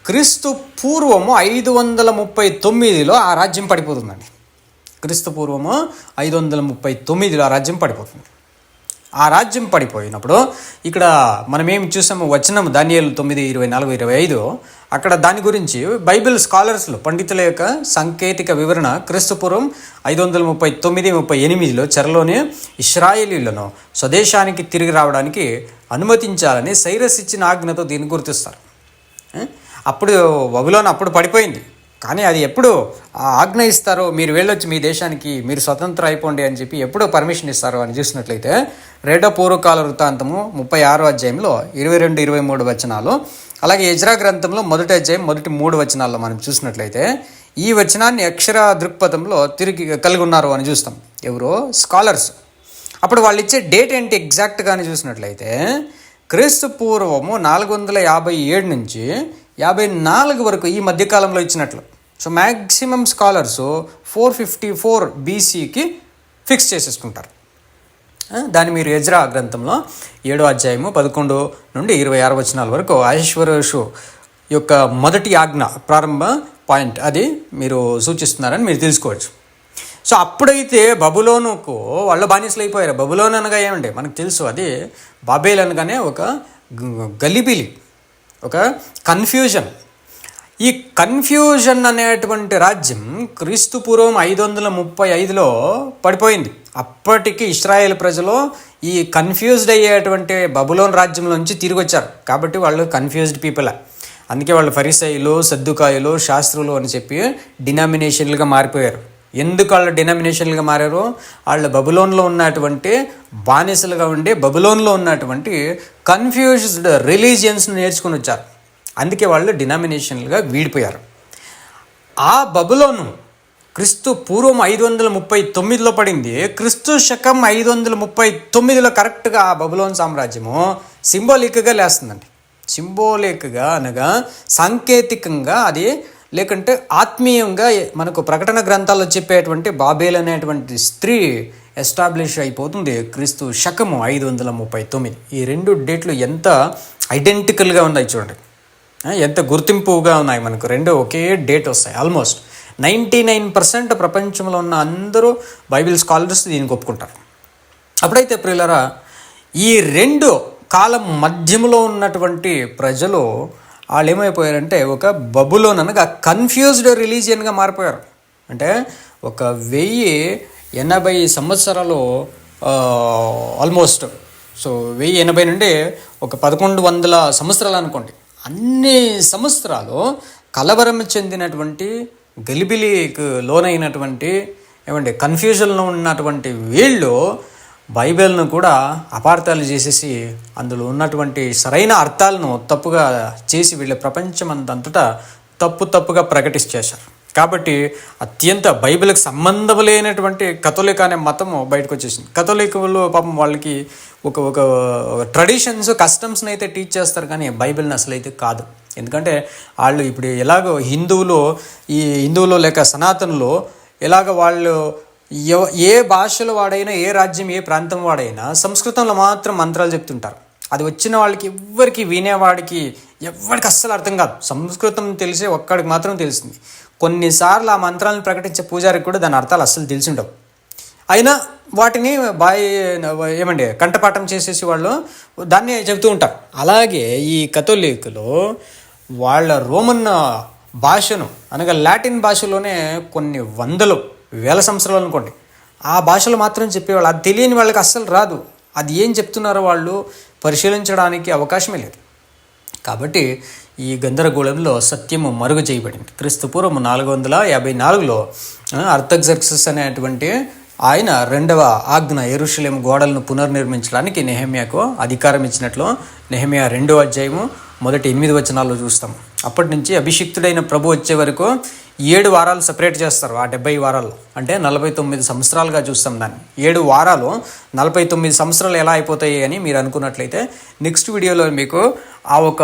క్రీస్తు పూర్వము 539లో ఆ రాజ్యం పడిపోతుందండి. క్రీస్తు పూర్వము 539లో ఆ రాజ్యం పడిపోతుంది. ఆ రాజ్యం పడిపోయినప్పుడు ఇక్కడ మనం ఏం చూసాము, వచనం దానియేలు 9:24-25 అక్కడ దాని గురించి బైబిల్ స్కాలర్స్లో పండితుల యొక్క సాంకేతిక వివరణ క్రీస్తుపూర్వం 539-38లో చెరలోనే ఇశ్రాయేలీలను స్వదేశానికి తిరిగి రావడానికి అనుమతించాలని సైరస్ ఇచ్చిన ఆజ్ఞతో దీన్ని గుర్తిస్తారు. అప్పుడు బబులోను అప్పుడు పడిపోయింది, కానీ అది ఎప్పుడు ఆ ఆజ్ఞ ఇస్తారో, మీరు వెళ్ళొచ్చు మీ దేశానికి, మీరు స్వతంత్రం అయిపోండి అని చెప్పి ఎప్పుడో పర్మిషన్ ఇస్తారో అని చూసినట్లయితే రెండో పూర్వకాల వృత్తాంతము 36వ అధ్యాయంలో 22-23 వచనాలు, అలాగే ఎజ్రా గ్రంథంలో 1వ అధ్యాయం 1-3 వచనాల్లో మనం చూసినట్లయితే ఈ వచనాన్ని అక్షర దృక్పథంలో తిరిగి కలిగి ఉన్నారు అని చూస్తాం. ఎవరో స్కాలర్స్. అప్పుడు వాళ్ళు ఇచ్చే డేట్ ఏంటి ఎగ్జాక్ట్గా అని చూసినట్లయితే క్రీస్తు పూర్వము 457 నుంచి 54 వరకు ఈ మధ్యకాలంలో ఇచ్చినట్లు. సో మ్యాక్సిమం స్కాలర్స్ 454 BCకి ఫిక్స్ చేసేసుకుంటారు. దాన్ని మీరు ఎజ్రా గ్రంథంలో 7వ అధ్యాయము 11-26 వచనాల వరకు అహష్వేరోషు యొక్క మొదటి ఆజ్ఞ ప్రారంభ పాయింట్ అది మీరు సూచిస్తున్నారని మీరు తెలుసుకోవచ్చు. సో అప్పుడైతే బబులోనుకు వాళ్ళు బానిసలు అయిపోయారు. బబులోన్ అనగా ఏమండి మనకు తెలుసు, అది బాబేల్ అనగానే ఒక గలిబిలి, ఒక కన్ఫ్యూజన్. ఈ కన్ఫ్యూజన్ అనేటువంటి రాజ్యం క్రీస్తు పూర్వం 535లో పడిపోయింది. అప్పటికి ఇశ్రాయేల్ ప్రజలు ఈ కన్ఫ్యూజ్డ్ అయ్యేటువంటి బబులోన్ రాజ్యంలోంచి తిరిగి వచ్చారు. కాబట్టి వాళ్ళు కన్ఫ్యూజ్డ్ పీపుల్. అందుకే వాళ్ళు ఫరిసైలు, సద్దుకాయులు, శాస్త్రులు అని చెప్పి డినామినేషన్లుగా మారిపోయారు. ఎందుకు వాళ్ళు డినామినేషన్లుగా మారారు? వాళ్ళు బబులోన్లో ఉన్నటువంటి బానిసలుగా ఉండి బబులోన్లో ఉన్నటువంటి కన్ఫ్యూజ్డ్ రిలీజియన్స్ని నేర్చుకుని వచ్చారు. అందుకే వాళ్ళు డినామినేషన్లుగా వీడిపోయారు. ఆ బబులోను క్రీస్తు పూర్వం 539లో పడింది. క్రీస్తు శకం 539లో కరెక్ట్గా ఆ బబులోన్ సామ్రాజ్యము సింబాలిక్గా లేస్తుందండి. సింబాలిక్గా అనగా సాంకేతికంగా అది, లేకంటే ఆత్మీయంగా మనకు ప్రకటన గ్రంథాల్లో చెప్పేటువంటి బాబేల్ అనేటువంటి స్త్రీ ఎస్టాబ్లిష్ అయిపోతుంది క్రీస్తు శకము 539. ఈ రెండు డేట్లు ఎంత ఐడెంటికల్గా ఉన్నాయి చూడండి, ఎంత గుర్తింపుగా ఉన్నాయి. మనకు రెండు ఒకే డేట్ వస్తాయి. ఆల్మోస్ట్ 99% ప్రపంచంలో ఉన్న అందరూ బైబిల్ స్కాలర్స్ దీనికి ఒప్పుకుంటారు. అప్పుడైతే ప్రియులారా, ఈ రెండు కాలం మధ్యలో ఉన్నటువంటి ప్రజలు వాళ్ళు ఏమైపోయారంటే ఒక బబులోన్ అనగా కన్ఫ్యూజ్డ్ రిలీజియన్గా మారిపోయారు. అంటే 1080 సంవత్సరాలు ఆల్మోస్ట్. సో 1080 నుండి 1100 సంవత్సరాలు అనుకోండి. అన్ని సంవత్సరాలు కలవరం చెందినటువంటి, గలిబిలికి లోనైనటువంటి, కన్ఫ్యూజన్లో ఉన్నటువంటి వీళ్ళు బైబిల్ను కూడా అపార్థాలు చేసేసి అందులో ఉన్నటువంటి సరైన అర్థాలను తప్పుగా చేసి వీళ్ళ ప్రపంచం అంతటా తప్పుగా ప్రకటించేశారు. కాబట్టి అత్యంత బైబిల్కి సంబంధం లేనటువంటి కథోలిక్ అనే మతము బయటకు వచ్చేసింది. కథోలికులు పాపం వాళ్ళకి ఒక ట్రెడిషన్స్, కస్టమ్స్ని అయితే టీచ్ చేస్తారు, కానీ బైబిల్ని అసలు అయితే కాదు. ఎందుకంటే వాళ్ళు ఇప్పుడు ఎలాగో హిందువులు లేక సనాతనులు ఎలాగ వాళ్ళు ఏ భాషలో వాడైనా, ఏ రాజ్యం, ఏ ప్రాంతం వాడైనా సంస్కృతంలో మాత్రం మంత్రాలు చెప్తుంటారు. అది వచ్చిన వాళ్ళకి ఎవ్వరికి, వినేవాడికి ఎవరికి అస్సలు అర్థం కాదు. సంస్కృతం తెలిసే ఒక్కడికి మాత్రం తెలిసింది. కొన్నిసార్లు ఆ మంత్రాలను ప్రకటించే పూజారికి కూడా దాని అర్థాలు అస్సలు తెలిసి ఉండవు. అయినా వాటిని కంఠపాఠం చేసేసి వాళ్ళు దాన్ని చెబుతూ ఉంటారు. అలాగే ఈ కథోలికులు వాళ్ళ రోమన్ భాషను అనగా లాటిన్ భాషలోనే కొన్ని వేల సంవత్సరాలు అనుకోండి, ఆ భాషలో మాత్రం చెప్పేవాళ్ళు. అది తెలియని వాళ్ళకి అస్సలు రాదు. అది ఏం చెప్తున్నారో వాళ్ళు పరిశీలించడానికి అవకాశమే లేదు. కాబట్టి ఈ గందరగోళంలో సత్యము మరుగు చేయబడింది. క్రీస్తు పూర్వం 454లో అర్తగ్జర్క్సస్ అనేటువంటి ఆయన 2వ ఆజ్ఞ యెరూషలేము గోడలను పునర్నిర్మించడానికి నెహెమ్యాకు అధికారం ఇచ్చినట్లు నెహెమ్యా 2వ అధ్యాయము మొదటి 8 వచనాల్లో చూస్తాం. అప్పటి నుంచి అభిషిక్తుడైన ప్రభు వచ్చే వరకు 7 వారాలు సపరేట్ చేస్తారు. ఆ 70 వారాలు అంటే 49 సంవత్సరాలుగా చూస్తాం దాన్ని. 7 వారాలు 49 సంవత్సరాలు ఎలా అయిపోతాయి అని మీరు అనుకున్నట్లయితే నెక్స్ట్ వీడియోలో మీకు ఆ ఒక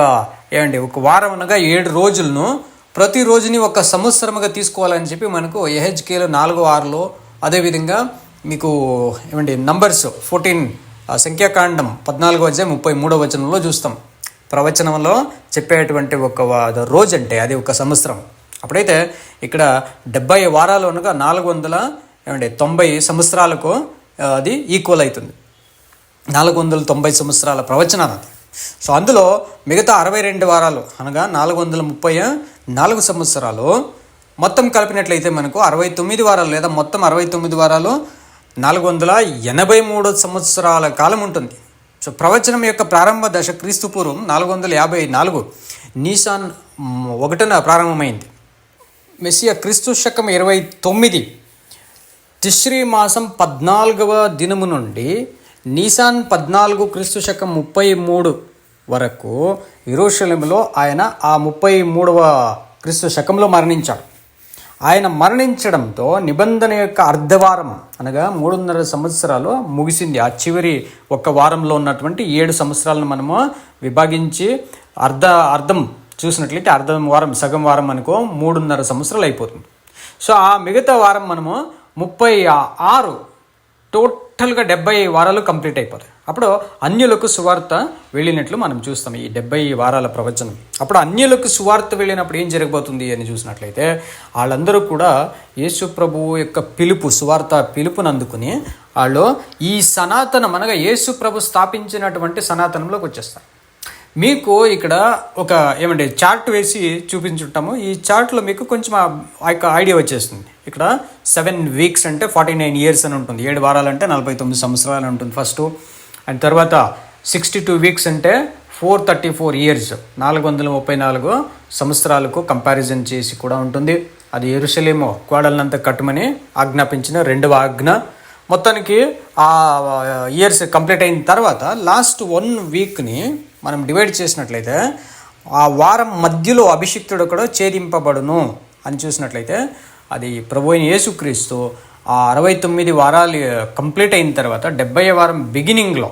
వారం అనగా 7 రోజులను ప్రతి రోజుని ఒక సంవత్సరముగా తీసుకోవాలని చెప్పి మనకు యెహెజ్కేలు 4:6లో, అదేవిధంగా మీకు నంబర్స్ 14 సంఖ్యాకాండం 14వ అధ్యాయం 33వ వచనంలో చూస్తాం. ప్రవచనంలో చెప్పేటువంటి ఒక రోజు అంటే అది ఒక సంవత్సరం. అప్పుడైతే ఇక్కడ 70 వారాలు అనగా 490 సంవత్సరాలకు అది ఈక్వల్ అవుతుంది. 490 సంవత్సరాల ప్రవచనాలు అది. సో అందులో మిగతా 62 వారాలు అనగా 434 సంవత్సరాలు మొత్తం కలిపినట్లయితే మనకు 69 వారాలు లేదా మొత్తం 69 వారాలు 483 సంవత్సరాల కాలం ఉంటుంది. సో ప్రవచనం యొక్క ప్రారంభ దశ క్రీస్తు పూర్వం 454 నీసాన్ 1న ప్రారంభమైంది. మెస్సియా క్రీస్తు శకం 29 తిష్రీ మాసం 14వ దినము నుండి నీసాన్ 14 క్రీస్తు శకం 33 వరకు యెరూషలేములో ఆయన ఆ 33వ క్రీస్తు శకంలో మరణించాడు. ఆయన మరణించడంతో నిబంధన యొక్క అర్ధవారం అనగా 3.5 సంవత్సరాలు ముగిసింది. ఆ చివరి ఒక్క వారంలో ఉన్నటువంటి 7 సంవత్సరాలను మనము విభాగించి అర్థం చూసినట్లయితే సగం వారం అనుకో 3.5 సంవత్సరాలు అయిపోతుంది. సో ఆ మిగతా వారం మనము 36 టోటల్గా 70 వారాలు కంప్లీట్ అయిపోతాయి. అప్పుడు అన్యులకు సువార్త వెళ్ళినట్లు మనం చూస్తాం ఈ 70 వారాల ప్రవచనం. అప్పుడు అన్యులకు సువార్త వెళ్ళినప్పుడు ఏం జరగబోతుంది అని చూసినట్లయితే వాళ్ళందరూ కూడా యేసు ప్రభువు యొక్క సువార్త పిలుపుని అందుకుని వాళ్ళు ఈ సనాతనం అనగా యేసు ప్రభు స్థాపించినటువంటి సనాతనంలోకి వచ్చేస్తారు. మీకు ఇక్కడ ఒక చార్ట్ వేసి చూపించుంటాము. ఈ చార్ట్లో మీకు కొంచెం ఆ యొక్క ఐడియా వచ్చేస్తుంది. ఇక్కడ 7 వీక్స్ అంటే 49 ఇయర్స్ అని ఉంటుంది. 7 వారాలు అంటే 49 సంవత్సరాలు అని ఉంటుంది ఫస్ట్. అండ్ తర్వాత 62 వీక్స్ అంటే 434 ఇయర్స్ 434 సంవత్సరాలకు కంపారిజన్ చేసి కూడా ఉంటుంది. అది యెరూషలేము కోడలనంతా కట్టమని ఆజ్ఞాపించిన 2వ ఆజ్ఞ. మొత్తానికి ఆ ఇయర్స్ కంప్లీట్ అయిన తర్వాత లాస్ట్ 1 వీక్ని మనం డివైడ్ చేసినట్లయితే ఆ వారం మధ్యలో అభిషిక్తుడు కూడా ఛేదింపబడును అని చూసినట్లయితే అది ప్రభు అయిన యేసుక్రీస్తు ఆ 69 వారాలు కంప్లీట్ అయిన తర్వాత 70వ వారం బిగినింగ్లో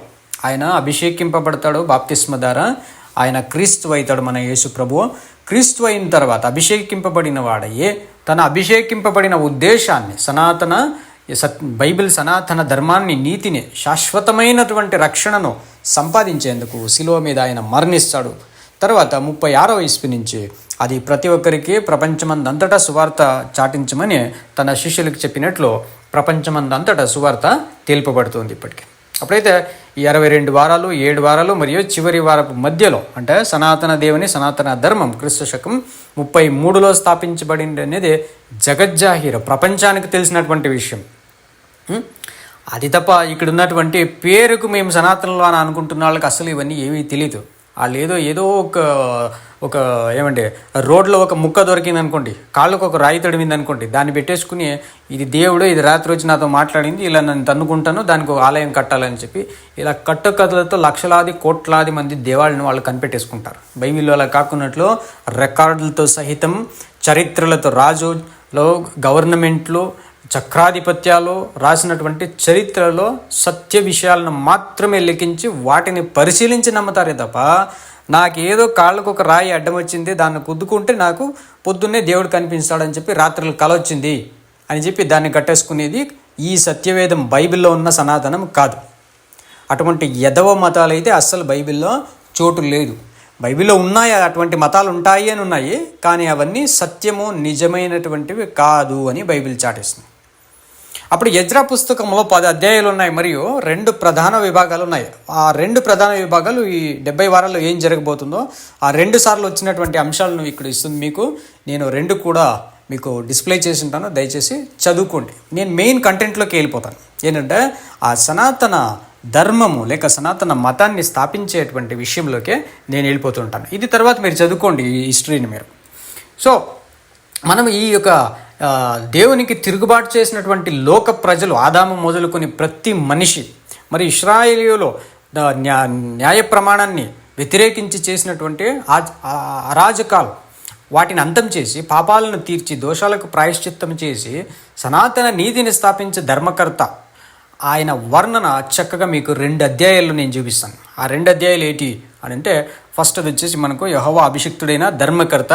ఆయన అభిషేకింపబడతాడు. బాప్తిస్మ ద్వారా ఆయన క్రీస్తు అవుతాడు. మన యేసు ప్రభు క్రీస్తు అయిన తర్వాత అభిషేకింపబడిన వాడయ్యే తన అభిషేకింపబడిన ఉద్దేశాన్ని బైబిల్ సనాతన ధర్మాన్ని, నీతిని, శాశ్వతమైనటువంటి రక్షణను సంపాదించేందుకు శిలువ మీద ఆయన మరణిస్తాడు. తర్వాత 36వ ఇస్వి నుంచి అది ప్రతి ఒక్కరికి ప్రపంచమందంతటా సువార్త చాటించమని తన శిష్యులకు చెప్పినట్లు ప్రపంచమందంతటా సువార్త తెలుపబడుతుంది ఇప్పటికీ. అప్పుడైతే ఈ 62 వారాలు 7 వారాలు మరియు చివరి వారపు మధ్యలో అంటే సనాతన దేవుని సనాతన ధర్మం క్రీస్తు శకం 33లో స్థాపించబడింది అనేది జగజ్జాహీర ప్రపంచానికి తెలిసినటువంటి విషయం. అది తప్ప ఇక్కడ ఉన్నటువంటి పేరుకు మేము సనాతనలో అని అనుకుంటున్న వాళ్ళకి అసలు ఇవన్నీ ఏమీ తెలియదు. వాళ్ళు ఏదో ఒక రోడ్లో ఒక ముక్క దొరికింది అనుకోండి, కాళ్ళకు ఒక రాయి తడిమింది అనుకోండి, దాన్ని పెట్టేసుకుని ఇది దేవుడు, ఇది రాత్రి వచ్చి నాతో మాట్లాడింది, ఇలా నన్ను తన్నుకుంటాను, దానికి ఒక ఆలయం కట్టాలని చెప్పి ఇలా కట్టుకథలతో లక్షలాది కోట్లాది మంది దేవాళ్ళని వాళ్ళు కనిపెట్టేసుకుంటారు. బైబిల్లో అలా కాకున్నట్లు రికార్డులతో సహితం చరిత్రలతో రాజులో గవర్నమెంట్లు చక్రాధిపత్యాలు రాసినటువంటి చరిత్రలో సత్య విషయాలను మాత్రమే లెక్కించి వాటిని పరిశీలించి నమ్ముతారే తప్ప నాకేదో కాళ్ళకు ఒక రాయి అడ్డం వచ్చింది, దాన్ని కుద్దుకుంటే నాకు పొద్దున్నే దేవుడు కనిపిస్తాడని చెప్పి రాత్రులు కల వచ్చింది అని చెప్పి దాన్ని కట్టేసుకునేది ఈ సత్యవేదం బైబిల్లో ఉన్న సనాతనం కాదు. అటువంటి యదవ మతాలు అయితే అస్సలు బైబిల్లో చోటు లేదు. బైబిల్లో ఉన్నాయి, అటువంటి మతాలు ఉంటాయి అని ఉన్నాయి, కానీ అవన్నీ సత్యము నిజమైనటువంటివి కాదు అని బైబిల్ చాటిస్తుంది. అప్పుడు యెజ్రా పుస్తకంలో 10 అధ్యాయాలు ఉన్నాయి మరియు 2 ప్రధాన విభాగాలు ఉన్నాయి. ఆ 2 ప్రధాన విభాగాలు ఈ 70 వారాల్లో ఏం జరగబోతుందో ఆ 2 సార్లు వచ్చినటువంటి అంశాలను ఇక్కడ ఇస్తుంది మీకు. నేను 2 కూడా మీకు డిస్ప్లే చేసి ఉంటాను, దయచేసి చదువుకోండి. నేను మెయిన్ కంటెంట్లోకి వెళ్ళిపోతాను. ఏంటంటే ఆ సనాతన ధర్మము లేక సనాతన మతాన్ని స్థాపించేటువంటి విషయంలోకే నేను వెళ్ళిపోతుంటాను. ఇది తర్వాత మీరు చదువుకోండి ఈ హిస్టరీని మీరు. సో మనం ఈ యొక్క దేవునికి తిరుగుబాటు చేసినటువంటి లోక ప్రజలు ఆదాము మొదలుకొని ప్రతి మనిషి మరి ఇశ్రాయేలీయులు న్యాయ ప్రమాణాన్ని వ్యతిరేకించి చేసినటువంటి అరాజకాలు వాటిని అంతం చేసి పాపాలను తీర్చి దోషాలకు ప్రాయశ్చిత్తం చేసి సనాతన నీతిని స్థాపించే ధర్మకర్త ఆయన వర్ణన చక్కగా మీకు 2 అధ్యాయాల్లో నేను చూపిస్తాను. ఆ 2 అధ్యాయాలు ఏంటి అని అంటే ఫస్ట్ అది వచ్చేసి మనకు యెహోవా అభిషిక్తుడైన ధర్మకర్త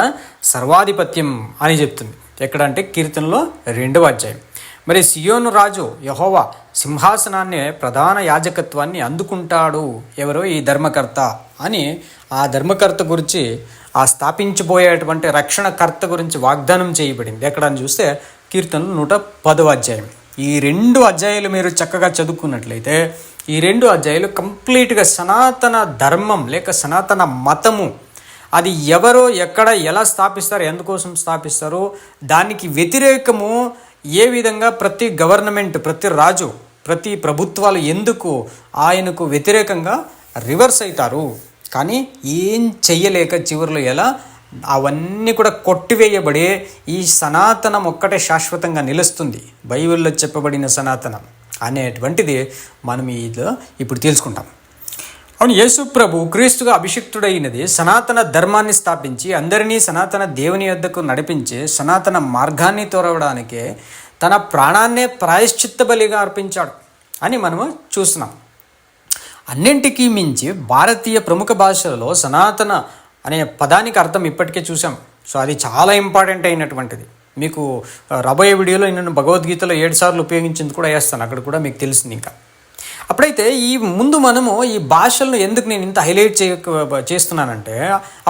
సర్వాధిపత్యం అని చెప్తుంది. ఎక్కడంటే కీర్తనలో 2వ అధ్యాయం. మరి సియోను రాజు యెహోవా సింహాసనాన్ని ప్రధాన యాజకత్వాన్ని అందుకుంటాడు ఎవరో ఈ ధర్మకర్త అని ఆ ధర్మకర్త గురించి ఆ స్థాపించబోయేటువంటి రక్షణకర్త గురించి వాగ్దానం చేయబడింది. ఎక్కడని చూస్తే కీర్తనలు 110వ అధ్యాయం. ఈ 2 అధ్యాయాలు మీరు చక్కగా చదువుకున్నట్లయితే ఈ 2 అధ్యాయాలు కంప్లీట్గా సనాతన ధర్మం లేక సనాతన మతము అది ఎవరో ఎక్కడ ఎలా స్థాపిస్తారు, ఎందుకోసం స్థాపిస్తారు, దానికి వ్యతిరేకము ఏ విధంగా ప్రతి గవర్నమెంట్, ప్రతి రాజు, ప్రతి ప్రభుత్వాలు ఎందుకు ఆయనకు వ్యతిరేకంగా రివర్స్ అవుతారు, కానీ ఏం చెయ్యలేక చివరిలో ఎలా అవన్నీ కూడా కొట్టివేయబడే ఈ సనాతనం ఒక్కటే శాశ్వతంగా నిలుస్తుంది, బైబిల్లో చెప్పబడిన సనాతనం అనేటువంటిది మనం ఇప్పుడు తెలుసుకుంటాం. అవును, యేసు ప్రభు క్రీస్తుగా అభిషిక్తుడైనది సనాతన ధర్మాన్ని స్థాపించి అందరినీ సనాతన దేవుని యొద్దకు నడిపించి సనాతన మార్గాన్ని తోరవడానికే తన ప్రాణాన్నే ప్రాయశ్చిత్త బలిగా అర్పించాడు అని మనము చూస్తున్నాం. అన్నింటికీ మించి భారతీయ ప్రముఖ భాషలలో సనాతన అనే పదానికి అర్థం ఇప్పటికే చూసాం. సో అది చాలా ఇంపార్టెంట్ అయినటువంటిది. మీకు రాబోయే వీడియోలో నేను భగవద్గీతలో 7 సార్లు ఉపయోగించింది కూడా వేస్తాను, అక్కడ కూడా మీకు తెలిసింది. ఇంకా అప్పుడైతే ఈ ముందు మనము ఈ భాషలను ఎందుకు నేను ఇంత హైలైట్ చేస్తున్నానంటే,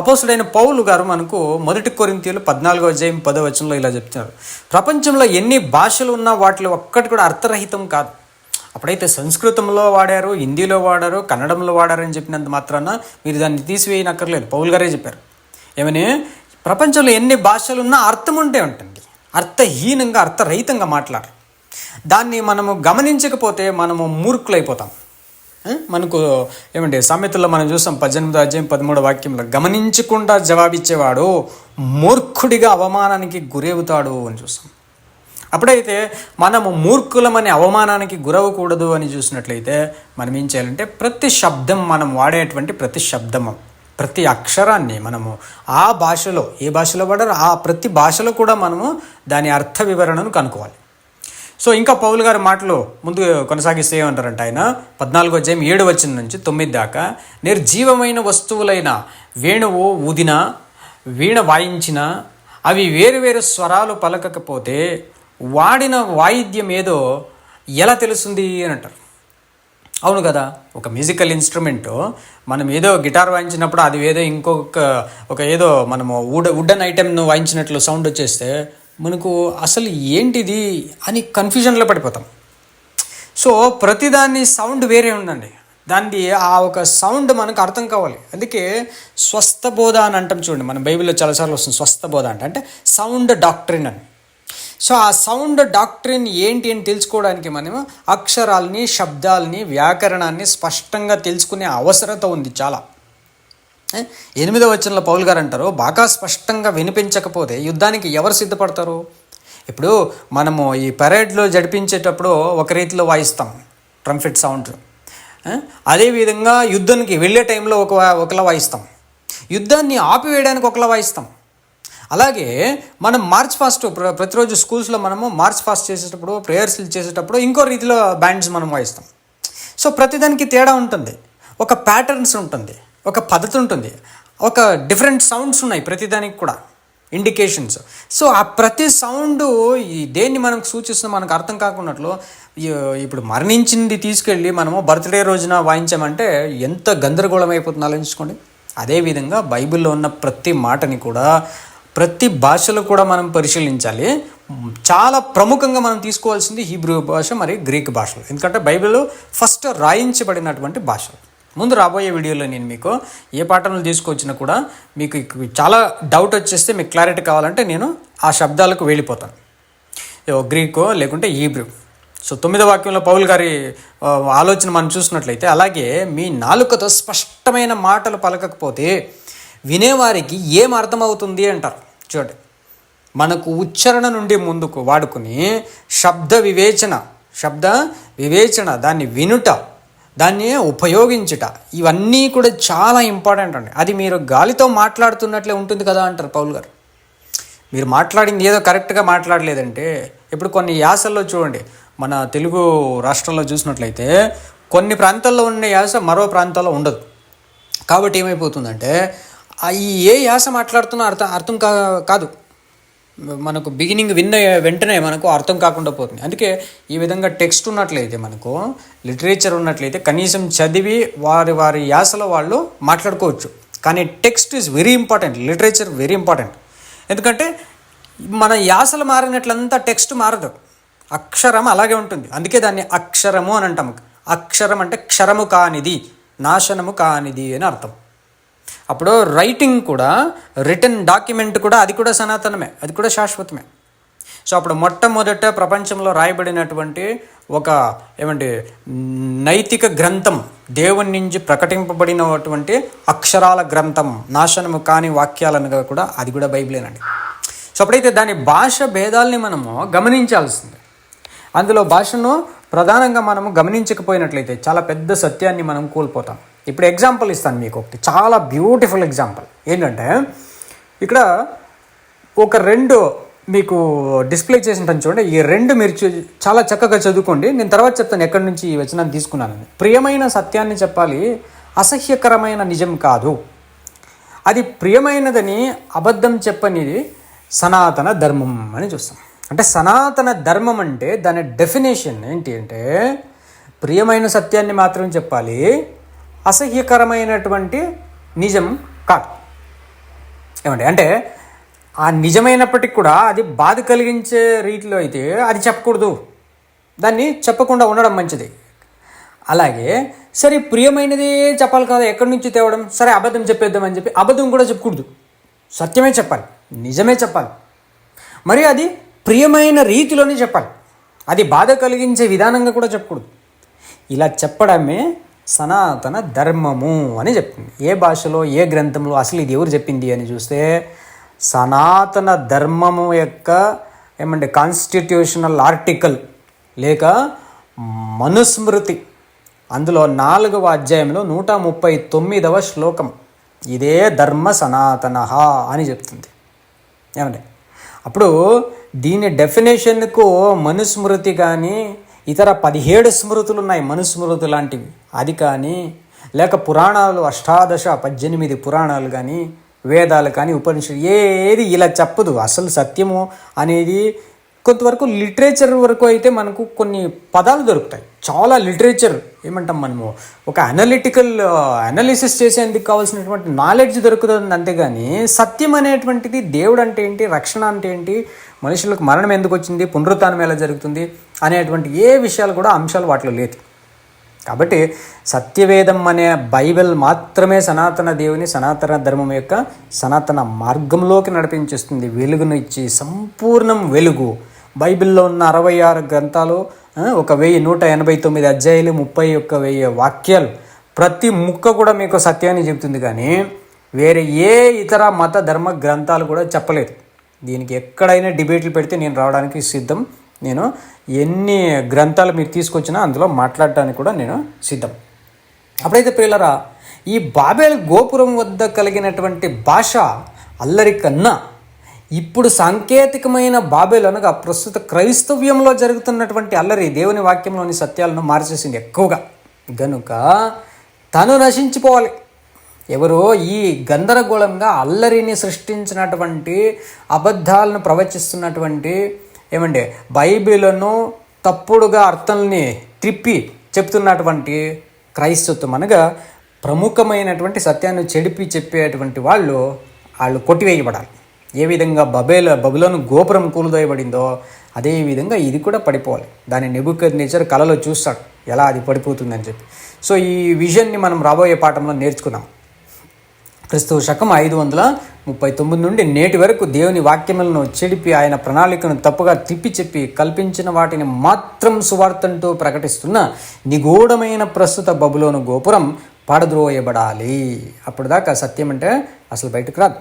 అపోస్తుడైన పౌలు గారు మనకు 1 కొరింథీయులు 14వ అధ్యాయం 10వ వచనంలో ఇలా చెప్తున్నారు, ప్రపంచంలో ఎన్ని భాషలు ఉన్నా వాటిలో ఒక్కటి కూడా అర్థరహితం కాదు. అప్పుడైతే సంస్కృతంలో వాడారు, హిందీలో వాడారు, కన్నడంలో వాడారు అని చెప్పినంత మాత్రాన మీరు దాన్ని తీసివేయనక్కర్లేదు. పౌలు గారే చెప్పారు ఏమని, ప్రపంచంలో ఎన్ని భాషలున్నా అర్థం ఉంటే ఉంటుంది, అర్థహీనంగా అర్థరహితంగా మాట్లాడరు. దాన్ని మనము గమనించకపోతే మనము మూర్ఖులైపోతాం. మనకు ఏమంటే సామెతల్లో మనం చూస్తాం 18వ అధ్యాయం 13వ వాక్యంలో, గమనించకుండా జవాబిచ్చేవాడు మూర్ఖుడిగా అవమానానికి గురవుతాడు అని చూస్తాం. అప్పుడైతే మనము మూర్ఖులమనే అవమానానికి గురవకూడదు అని చూసినట్లయితే మనం ఏం చేయాలంటే ప్రతి శబ్దం, మనం వాడేటువంటి ప్రతి శబ్దము, ప్రతి అక్షరాన్ని మనము ఆ భాషలో, ఏ భాషలో వాడారో ఆ ప్రతి భాషలో కూడా మనము దాని అర్థ వివరణను కనుక్కోవాలి. సో ఇంకా పౌలు గారి మాటలు ముందు కొనసాగిస్తే ఏమంటారంటే ఆయన 14వ అధ్యాయం 7వ వచనం నుంచి 9 దాకా, నిర్జీవమైన వస్తువులైన వేణువు ఊదిన, వీణ వాయించిన, అవి వేరు వేరు స్వరాలు పలకకపోతే వాడిన వాయిద్యం ఏదో ఎలా తెలుస్తుంది అని అంటారు. అవును కదా, ఒక మ్యూజికల్ ఇన్స్ట్రుమెంటు మనం ఏదో గిటార్ వాయించినప్పుడు అది ఏదో ఇంకొక ఏదో మనము వుడన్ ఐటెంను వాయించినట్లు సౌండ్ వచ్చేస్తే మనకు అసలు ఏంటిది అని కన్ఫ్యూజన్లో పడిపోతాం. సో ప్రతిదాన్ని సౌండ్ వేరే ఉందండి, దాన్ని ఆ ఒక సౌండ్ మనకు అర్థం కావాలి. అందుకే స్వస్థ బోధ అని అంటాం చూడండి, మన బైబిల్లో చాలాసార్లు వస్తుంది స్వస్థ బోధ అంటే సౌండ్ డాక్ట్రిన్ అని. సో ఆ సౌండ్ డాక్ట్రిన్ ఏంటి అని తెలుసుకోవడానికి మనం అక్షరాలని, శబ్దాలని, వ్యాకరణాన్ని స్పష్టంగా తెలుసుకునే అవసరత ఉంది చాలా. 8వ వచనంలో పౌలు గారు అంటారు, బాగా స్పష్టంగా వినిపించకపోతే యుద్ధానికి ఎవరు సిద్ధపడతారు? ఇప్పుడు మనము ఈ పరేడ్లో జరిపించేటప్పుడు ఒక రీతిలో వాయిస్తాం ట్రంపెట్ సౌండ్, అదేవిధంగా యుద్ధానికి వెళ్ళే టైంలో ఒకలా వాయిస్తాం, యుద్ధాన్ని ఆపివేయడానికి ఒకలా వాయిస్తాం. అలాగే మనం మార్చ్ ఫాస్ట్ ప్రతిరోజు స్కూల్స్లో మనము మార్చ్ ఫాస్ట్ చేసేటప్పుడు, ప్రేయర్స్ చేసేటప్పుడు ఇంకో రీతిలో బ్యాండ్స్ మనం వాయిస్తాం. సో ప్రతిదానికి తేడా ఉంటుంది, ఒక ప్యాటర్న్స్ ఉంటుంది, ఒక పద్ధతి ఉంటుంది, ఒక డిఫరెంట్ సౌండ్స్ ఉన్నాయి ప్రతిదానికి కూడా ఇండికేషన్స్. సో ఆ ప్రతి సౌండ్ దేన్ని మనకు సూచిస్తుందో మనకు అర్థం కాకున్నట్లు, ఇప్పుడు మరణించింది తీసుకెళ్ళి మనము బర్త్డే రోజున వాయించామంటే ఎంత గందరగోళం అయిపోతుందో ఆలోచించుకోండి. అదేవిధంగా బైబిల్లో ఉన్న ప్రతి మాటని కూడా, ప్రతి భాషలో కూడా మనం పరిశీలించాలి. చాలా ప్రముఖంగా మనం తీసుకోవాల్సింది హీబ్రూ భాష మరియు గ్రీక్ భాషలు, ఎందుకంటే బైబిల్లో ఫస్ట్ రాయించబడినటువంటి భాషలు. ముందు రాబోయే వీడియోలో నేను మీకు ఏ పాఠాలు తీసుకొచ్చినా కూడా మీకు చాలా డౌట్ వచ్చేస్తే, మీకు క్లారిటీ కావాలంటే నేను ఆ శబ్దాలకు వెళ్ళిపోతాను, గ్రీకో లేకుంటే హీబ్రూ. సో 9వ వాక్యంలో పౌలు గారి ఆలోచన మనం చూసినట్లయితే, అలాగే మీ నాలుకతో స్పష్టమైన మాటలు పలకకపోతే వినేవారికి ఏం అర్థమవుతుంది అంటారు. చూడండి, మనకు ఉచ్చారణ నుండి ముందుకు వాడుకుని శబ్ద వివేచన, దాన్ని వినుట, దాన్ని ఉపయోగించుట, ఇవన్నీ కూడా చాలా ఇంపార్టెంట్ అండి. అది మీరు గాలితో మాట్లాడుతున్నట్లే ఉంటుంది కదా అంటారు పౌలు గారు. మీరు మాట్లాడింది ఏదో కరెక్ట్గా మాట్లాడలేదంటే, ఇప్పుడు కొన్ని యాసల్లో చూడండి, మన తెలుగు రాష్ట్రంలో చూసినట్లయితే కొన్ని ప్రాంతాల్లో ఉన్న యాస మరో ప్రాంతాల్లో ఉండదు. కాబట్టి ఏమైపోతుందంటే ఈ ఏ యాస మాట్లాడుతున్నా అర్థం కాదు, మనకు బిగినింగ్ విన్న వెంటనే మనకు అర్థం కాకుండా పోతుంది. అందుకే ఈ విధంగా టెక్స్ట్ ఉన్నట్లయితే, మనకు లిటరేచర్ ఉన్నట్లయితే కనీసం చదివి వారి యాసలో వాళ్ళు మాట్లాడుకోవచ్చు. కానీ text is very important, literature very important. ఎందుకంటే మన యాసలు మారినట్లంతా టెక్స్ట్ మారదు, అక్షరం అలాగే ఉంటుంది. అందుకే దాన్ని అక్షరము అని అంటాము. అక్షరం అంటే క్షరము కానిది, నాశనము కానిది అని అర్థం. అప్పుడు రైటింగ్ కూడా, రిటన్ డాక్యుమెంట్ కూడా, అది కూడా సనాతనమే, అది కూడా శాశ్వతమే. సో అప్పుడు మొట్టమొదట ప్రపంచంలో రాయబడినటువంటి ఒక నైతిక గ్రంథం, దేవుని నుంచి ప్రకటింపబడినటువంటి అక్షరాల గ్రంథం, నాశనము కాని వాక్యాలను కూడా, అది కూడా బైబిలేనండి. సో అప్పుడైతే దాని భాష భేదాల్ని మనము గమనించాల్సిందే. అందులో భాషను ప్రధానంగా మనము గమనించకపోయినట్లయితే చాలా పెద్ద సత్యాన్ని మనం కోల్పోతాం. ఇప్పుడు ఎగ్జాంపుల్ ఇస్తాను మీకు ఒకటి, చాలా బ్యూటిఫుల్ ఎగ్జాంపుల్. ఏంటంటే ఇక్కడ ఒక 2 మీకు డిస్ప్లే చేసి ఉంటాను చూడండి. ఈ 2 మీరు చాలా చక్కగా చదువుకోండి. నేను తర్వాత చెప్తాను ఎక్కడి నుంచి ఈ వచనాన్ని తీసుకున్నానని. ప్రియమైన సత్యాన్ని చెప్పాలి, అసహ్యకరమైన నిజం కాదు. అది ప్రియమైనదని అబద్ధం చెప్పనిది సనాతన ధర్మం అని చూస్తాం. అంటే సనాతన ధర్మం అంటే దాని డెఫినేషన్ ఏంటి అంటే, ప్రియమైన సత్యాన్ని మాత్రం చెప్పాలి, అసహ్యకరమైనటువంటి నిజం కాదు. అంటే ఆ నిజమైనప్పటికీ కూడా అది బాధ కలిగించే రీతిలో అయితే అది చెప్పకూడదు, దాన్ని చెప్పకుండా ఉండడం మంచిది. అలాగే సరే ప్రియమైనదే చెప్పాలి కదా, ఎక్కడి నుంచి తేవడం, సరే అబద్ధం చెప్పేద్దామని చెప్పి అబద్ధం కూడా చెప్పకూడదు, సత్యమే చెప్పాలి, నిజమే చెప్పాలి. మరి అది ప్రియమైన రీతిలోనే చెప్పాలి, అది బాధ కలిగించే విధానంగా కూడా చెప్పకూడదు. ఇలా చెప్పడమే సనాతన ధర్మము అని చెప్తుంది. ఏ భాషలో, ఏ గ్రంథంలో, అసలు ఇది ఎవరు చెప్పింది అని చూస్తే సనాతన ధర్మము యొక్క కాన్స్టిట్యూషనల్ ఆర్టికల్ లేక మనుస్మృతి, అందులో 4వ అధ్యాయంలో 139వ శ్లోకం ఇదే ధర్మ సనాతన అని చెప్తుంది. అప్పుడు దీని డెఫినేషన్కు మనుస్మృతి కానీ, ఇతర 17 స్మృతులు ఉన్నాయి మనుస్మృతి లాంటివి, అది కానీ, లేక పురాణాలు 18 పురాణాలు కానీ, వేదాలు కానీ, ఉపనిషత్తు ఏది ఇలా చెప్పదు. అసలు సత్యము అనేది కొంతవరకు లిటరేచర్ వరకు అయితే మనకు కొన్ని పదాలు దొరుకుతాయి. చాలా లిటరేచర్ మనము ఒక అనాలిసిస్ చేసేందుకు కావాల్సినటువంటి నాలెడ్జ్ దొరుకుతుంది. అంతేగాని సత్యం అనేటువంటిది, దేవుడు అంటే ఏంటి, రక్షణ అంటే ఏంటి, మనుషులకు మరణం ఎందుకు వచ్చింది, పునరుత్థానం ఎలా జరుగుతుంది అనేటువంటి ఏ విషయాలు కూడా అంశాలు వాటిలో లేదు. కాబట్టి సత్యవేదం అనే బైబిల్ మాత్రమే సనాతన దేవుని, సనాతన ధర్మం యొక్క సనాతన మార్గంలోకి నడిపించేస్తుంది. వెలుగును ఇచ్చి సంపూర్ణం వెలుగు. బైబిల్లో ఉన్న 66 గ్రంథాలు, 1189 అధ్యాయాలు, 31,000 వాక్యాలు, ప్రతి ముక్క కూడా మీకు సత్యాన్ని చెబుతుంది. కానీ వేరే ఏ ఇతర మత ధర్మ గ్రంథాలు కూడా చెప్పలేదు. దీనికి ఎక్కడైనా డిబేట్లు పెడితే నేను రావడానికి సిద్ధం. నేను ఎన్ని గ్రంథాలు మీరు తీసుకొచ్చినా అందులో మాట్లాడటానికి కూడా నేను సిద్ధం. అప్పుడైతే ప్రియులరా, ఈ బాబేల్ గోపురం వద్ద కలిగినటువంటి భాష అల్లరి కన్నా ఇప్పుడు సాంకేతికమైన బాబేల్ అనగా ప్రస్తుత క్రైస్తవ్యంలో జరుగుతున్నటువంటి అల్లరి దేవుని వాక్యంలోని సత్యాలను మార్చేసింది ఎక్కువగా. గనుక తను నశించిపోవాలి. ఎవరో ఈ గందరగోళంగా అల్లరిని సృష్టించినటువంటి, అబద్ధాలను ప్రవచిస్తున్నటువంటి, బైబిల్ను తప్పుడుగా అర్థాలని త్రిప్పి చెప్తున్నటువంటి క్రైస్తత్వం అనగా ప్రముఖమైనటువంటి సత్యాన్ని చెడిపి చెప్పేటువంటి వాళ్ళు కొట్టివేయబడాలి. ఏ విధంగా బబులోను గోపురం కూలదోయబడిందో అదేవిధంగా ఇది కూడా పడిపోవాలి. దాని నెబుకద్నెజర్ కలలో చూస్తాడు ఎలా అది పడిపోతుందని చెప్పి. సో ఈ విజన్ని మనం రాబోయే పాఠంలో నేర్చుకున్నాం. క్రీస్తు శకం 539 నుండి నేటి వరకు దేవుని వాక్యములను చెడిపి ఆయన ప్రణాళికను తప్పుగా తిప్పి చెప్పి కల్పించిన వాటిని మాత్రం సువార్తంటూ ప్రకటిస్తున్న నిగూఢమైన ప్రస్తుత బబులోను గోపురం పడద్రోయబడాలి. అప్పుడు దాకా సత్యం అంటే అసలు బయటకు రాదు.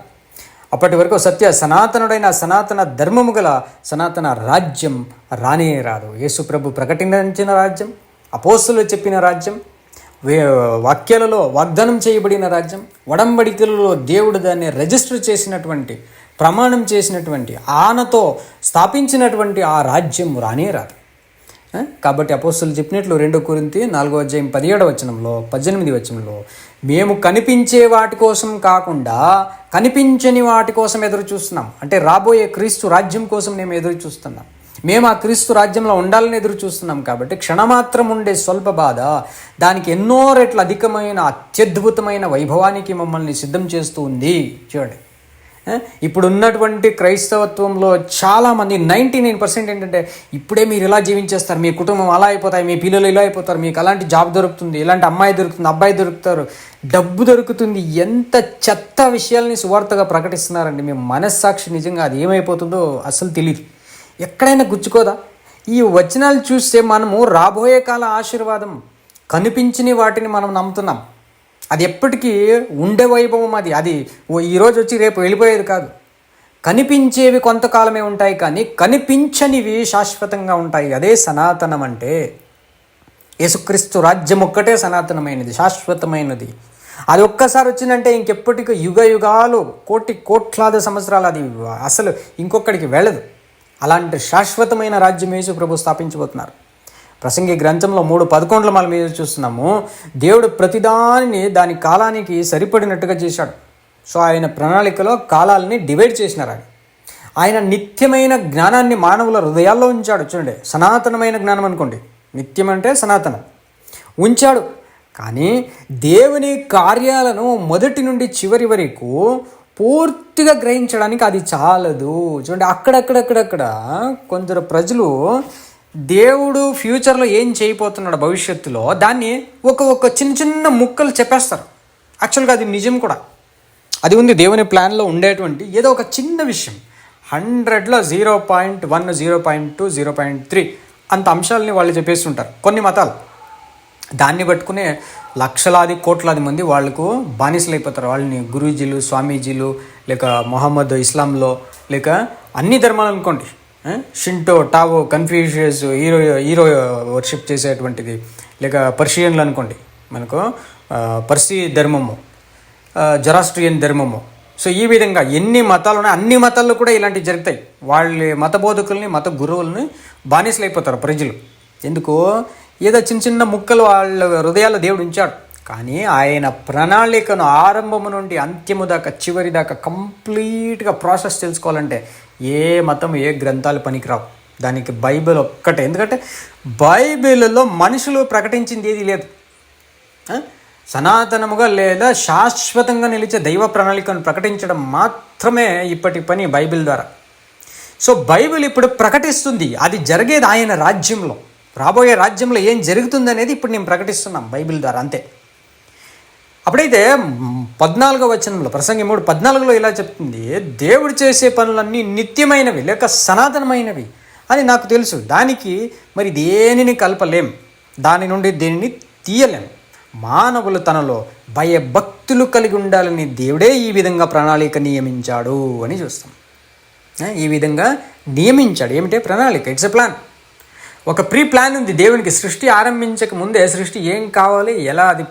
అప్పటి వరకు సనాతనుడైన సనాతన ధర్మము గల సనాతన రాజ్యం రానే రాదు. యేసు ప్రభు ప్రకటించిన రాజ్యం, అపోస్తులు చెప్పిన రాజ్యం, వాక్యాలలో వాగ్దానం చేయబడిన రాజ్యం, ఒడంబడికలలో దేవుడు దాన్ని రిజిస్టర్ చేసినటువంటి, ప్రమాణం చేసినటువంటి, ఆనతో స్థాపించినటువంటి ఆ రాజ్యం రానే రాదు. కాబట్టి అపోస్తులు చెప్పినట్లు 2 కొరింథీ 4వ అధ్యాయం 17వ వచనంలో, 18వ వచనంలో, మేము కనిపించే వాటి కోసం కాకుండా కనిపించని వాటి కోసం ఎదురు చూస్తున్నాం. అంటే రాబోయే క్రీస్తు రాజ్యం కోసం మేము ఎదురు చూస్తున్నాం. మేము ఆ క్రీస్తు రాజ్యంలో ఉండాలని ఎదురు చూస్తున్నాం. కాబట్టి క్షణమాత్రం ఉండే స్వల్ప బాధ దానికి ఎన్నో రెట్ల అధికమైన అత్యద్భుతమైన వైభవానికి మమ్మల్ని సిద్ధం చేస్తూ ఉంది. చూడండి, ఇప్పుడు ఉన్నటువంటి క్రైస్తవత్వంలో చాలామంది 99% ఏంటంటే ఇప్పుడే మీరు ఇలా జీవించేస్తారు, మీ కుటుంబం అలా అయిపోతాయి, మీ పిల్లలు ఇలా అయిపోతారు, మీకు అలాంటి జాబ్ దొరుకుతుంది, ఇలాంటి అమ్మాయి దొరుకుతుంది, అబ్బాయి దొరుకుతారు, డబ్బు దొరుకుతుంది, ఎంత చెత్త విషయాల్ని సువార్తగా ప్రకటిస్తున్నారండి. మీ మనస్సాక్షి నిజంగా అది ఏమైపోతుందో అసలు తెలియదు. ఎక్కడైనా గుచ్చుకోదా? ఈ వచనాలు చూస్తే మనము రాబోయే కాల ఆశీర్వాదం కనిపించిన వాటిని మనం నమ్ముతున్నాం. అది ఎప్పటికీ ఉండే వైభవం. అది ఈరోజు వచ్చి రేపు వెళ్ళిపోయేది కాదు. కనిపించేవి కొంతకాలమే ఉంటాయి, కానీ కనిపించనివి శాశ్వతంగా ఉంటాయి. అదే సనాతనం అంటే. యేసుక్రీస్తు రాజ్యం ఒక్కటే సనాతనమైనది, శాశ్వతమైనది. అది ఒక్కసారి వచ్చిందంటే ఇంకెప్పటికీ యుగ యుగాలు, కోట్లాది సంవత్సరాలు అది అసలు ఇంకొకడికి వెళ్ళదు. అలాంటి శాశ్వతమైన రాజ్యం యేసు ప్రభు స్థాపించబోతున్నారు. ప్రసంగి గ్రంథంలో 3:11 మనం మీద చూస్తున్నాము. దేవుడు ప్రతిదానిని దాని కాలానికి సరిపడినట్టుగా చేశాడు. సో ఆయన ప్రణాళికలో కాలాలని డివైడ్ చేసినారు. ఆయన నిత్యమైన జ్ఞానాన్ని మానవుల హృదయాల్లో ఉంచాడు. చూడండి, సనాతనమైన జ్ఞానం అనుకోండి, నిత్యం అంటే సనాతనం ఉంచాడు. కానీ దేవుని కార్యాలను మొదటి నుండి చివరి వరకు పూర్తిగా గ్రహించడానికి అది చాలదు. చూడండి, అక్కడక్కడ కొందరు ప్రజలు దేవుడు ఫ్యూచర్లో ఏం చేయబోతున్నాడు భవిష్యత్తులో దాన్ని ఒక చిన్న ముక్కలు చెప్పేస్తారు. యాక్చువల్గా అది నిజం కూడా. అది ఉంది దేవుని ప్లాన్లో ఉండేటువంటి ఏదో ఒక చిన్న విషయం. 100లో 0.1, 0.2, 0.3 అంత అంశాలని వాళ్ళు చెప్పేస్తుంటారు కొన్ని మతాలు. దాన్ని పట్టుకునే లక్షలాది కోట్లాది మంది వాళ్ళకు బానిసలు అయిపోతారు. వాళ్ళని గురూజీలు, స్వామీజీలు, లేక మొహమ్మద్ ఇస్లాంలో, లేక అన్ని ధర్మాలు అనుకోండి, Shinto, Tao, Confucius, hero worship చేసేటువంటిది, లేక పర్షియన్లు అనుకోండి, మనకు పర్సీ ధర్మము, జరాస్ట్రియన్ ధర్మము. సో ఈ విధంగా ఎన్ని మతాలు ఉన్నాయి, అన్ని మతాల్లో కూడా ఇలాంటివి జరుగుతాయి. వాళ్ళ మత బోధకుల్ని, మత గురువుల్ని బానిసలు అయిపోతారు ప్రజలు. ఎందుకు? ఏదో చిన్న ముక్కలు వాళ్ళ హృదయాల్లో దేవుడు ఉంచాడు. కానీ ఆయన ప్రణాళికను ఆరంభము నుండి అంత్యము దాకా, చివరి దాకా కంప్లీట్గా ప్రాసెస్ తెలుసుకోవాలంటే ఏ మతం, ఏ గ్రంథాలు పనికిరావు. దానికి బైబిల్ ఒక్కటే. ఎందుకంటే బైబిల్లో మనుషులు ప్రకటించింది ఏది లేదు. సనాతనముగా లేదా శాశ్వతంగా నిలిచే దైవ ప్రణాళికను ప్రకటించడం మాత్రమే ఇప్పటి పని బైబిల్ ద్వారా. సో బైబిల్ ఇప్పుడు ప్రకటిస్తుంది అది జరిగేది ఆయన రాజ్యంలో. రాబోయే రాజ్యంలో ఏం జరుగుతుంది అనేది ఇప్పుడు నేను ప్రకటిస్తున్నాం బైబిల్ ద్వారా, అంతే. అప్పుడైతే 14వ వచనంలో, ప్రసంగి 3:14లో ఇలా చెప్తుంది, దేవుడు చేసే పనులన్నీ నిత్యమైనవి లేక సనాతనమైనవి అని నాకు తెలుసు. దానికి మరి దేనిని కలపలేం, దాని నుండి దేనిని తీయలేం. మానవులు తనలో భయభక్తులు కలిగి ఉండాలని దేవుడే ఈ విధంగా ప్రణాళిక నియమించాడు అని చూస్తాం. ఈ విధంగా నియమించాడు. ఏమిటే ప్రణాళిక? It's a plan. ఒక ప్రీ ప్లాన్ ఉంది దేవునికి. సృష్టి ఆరంభించక ముందే సృష్టి ఏం కావాలి, ఎలా అది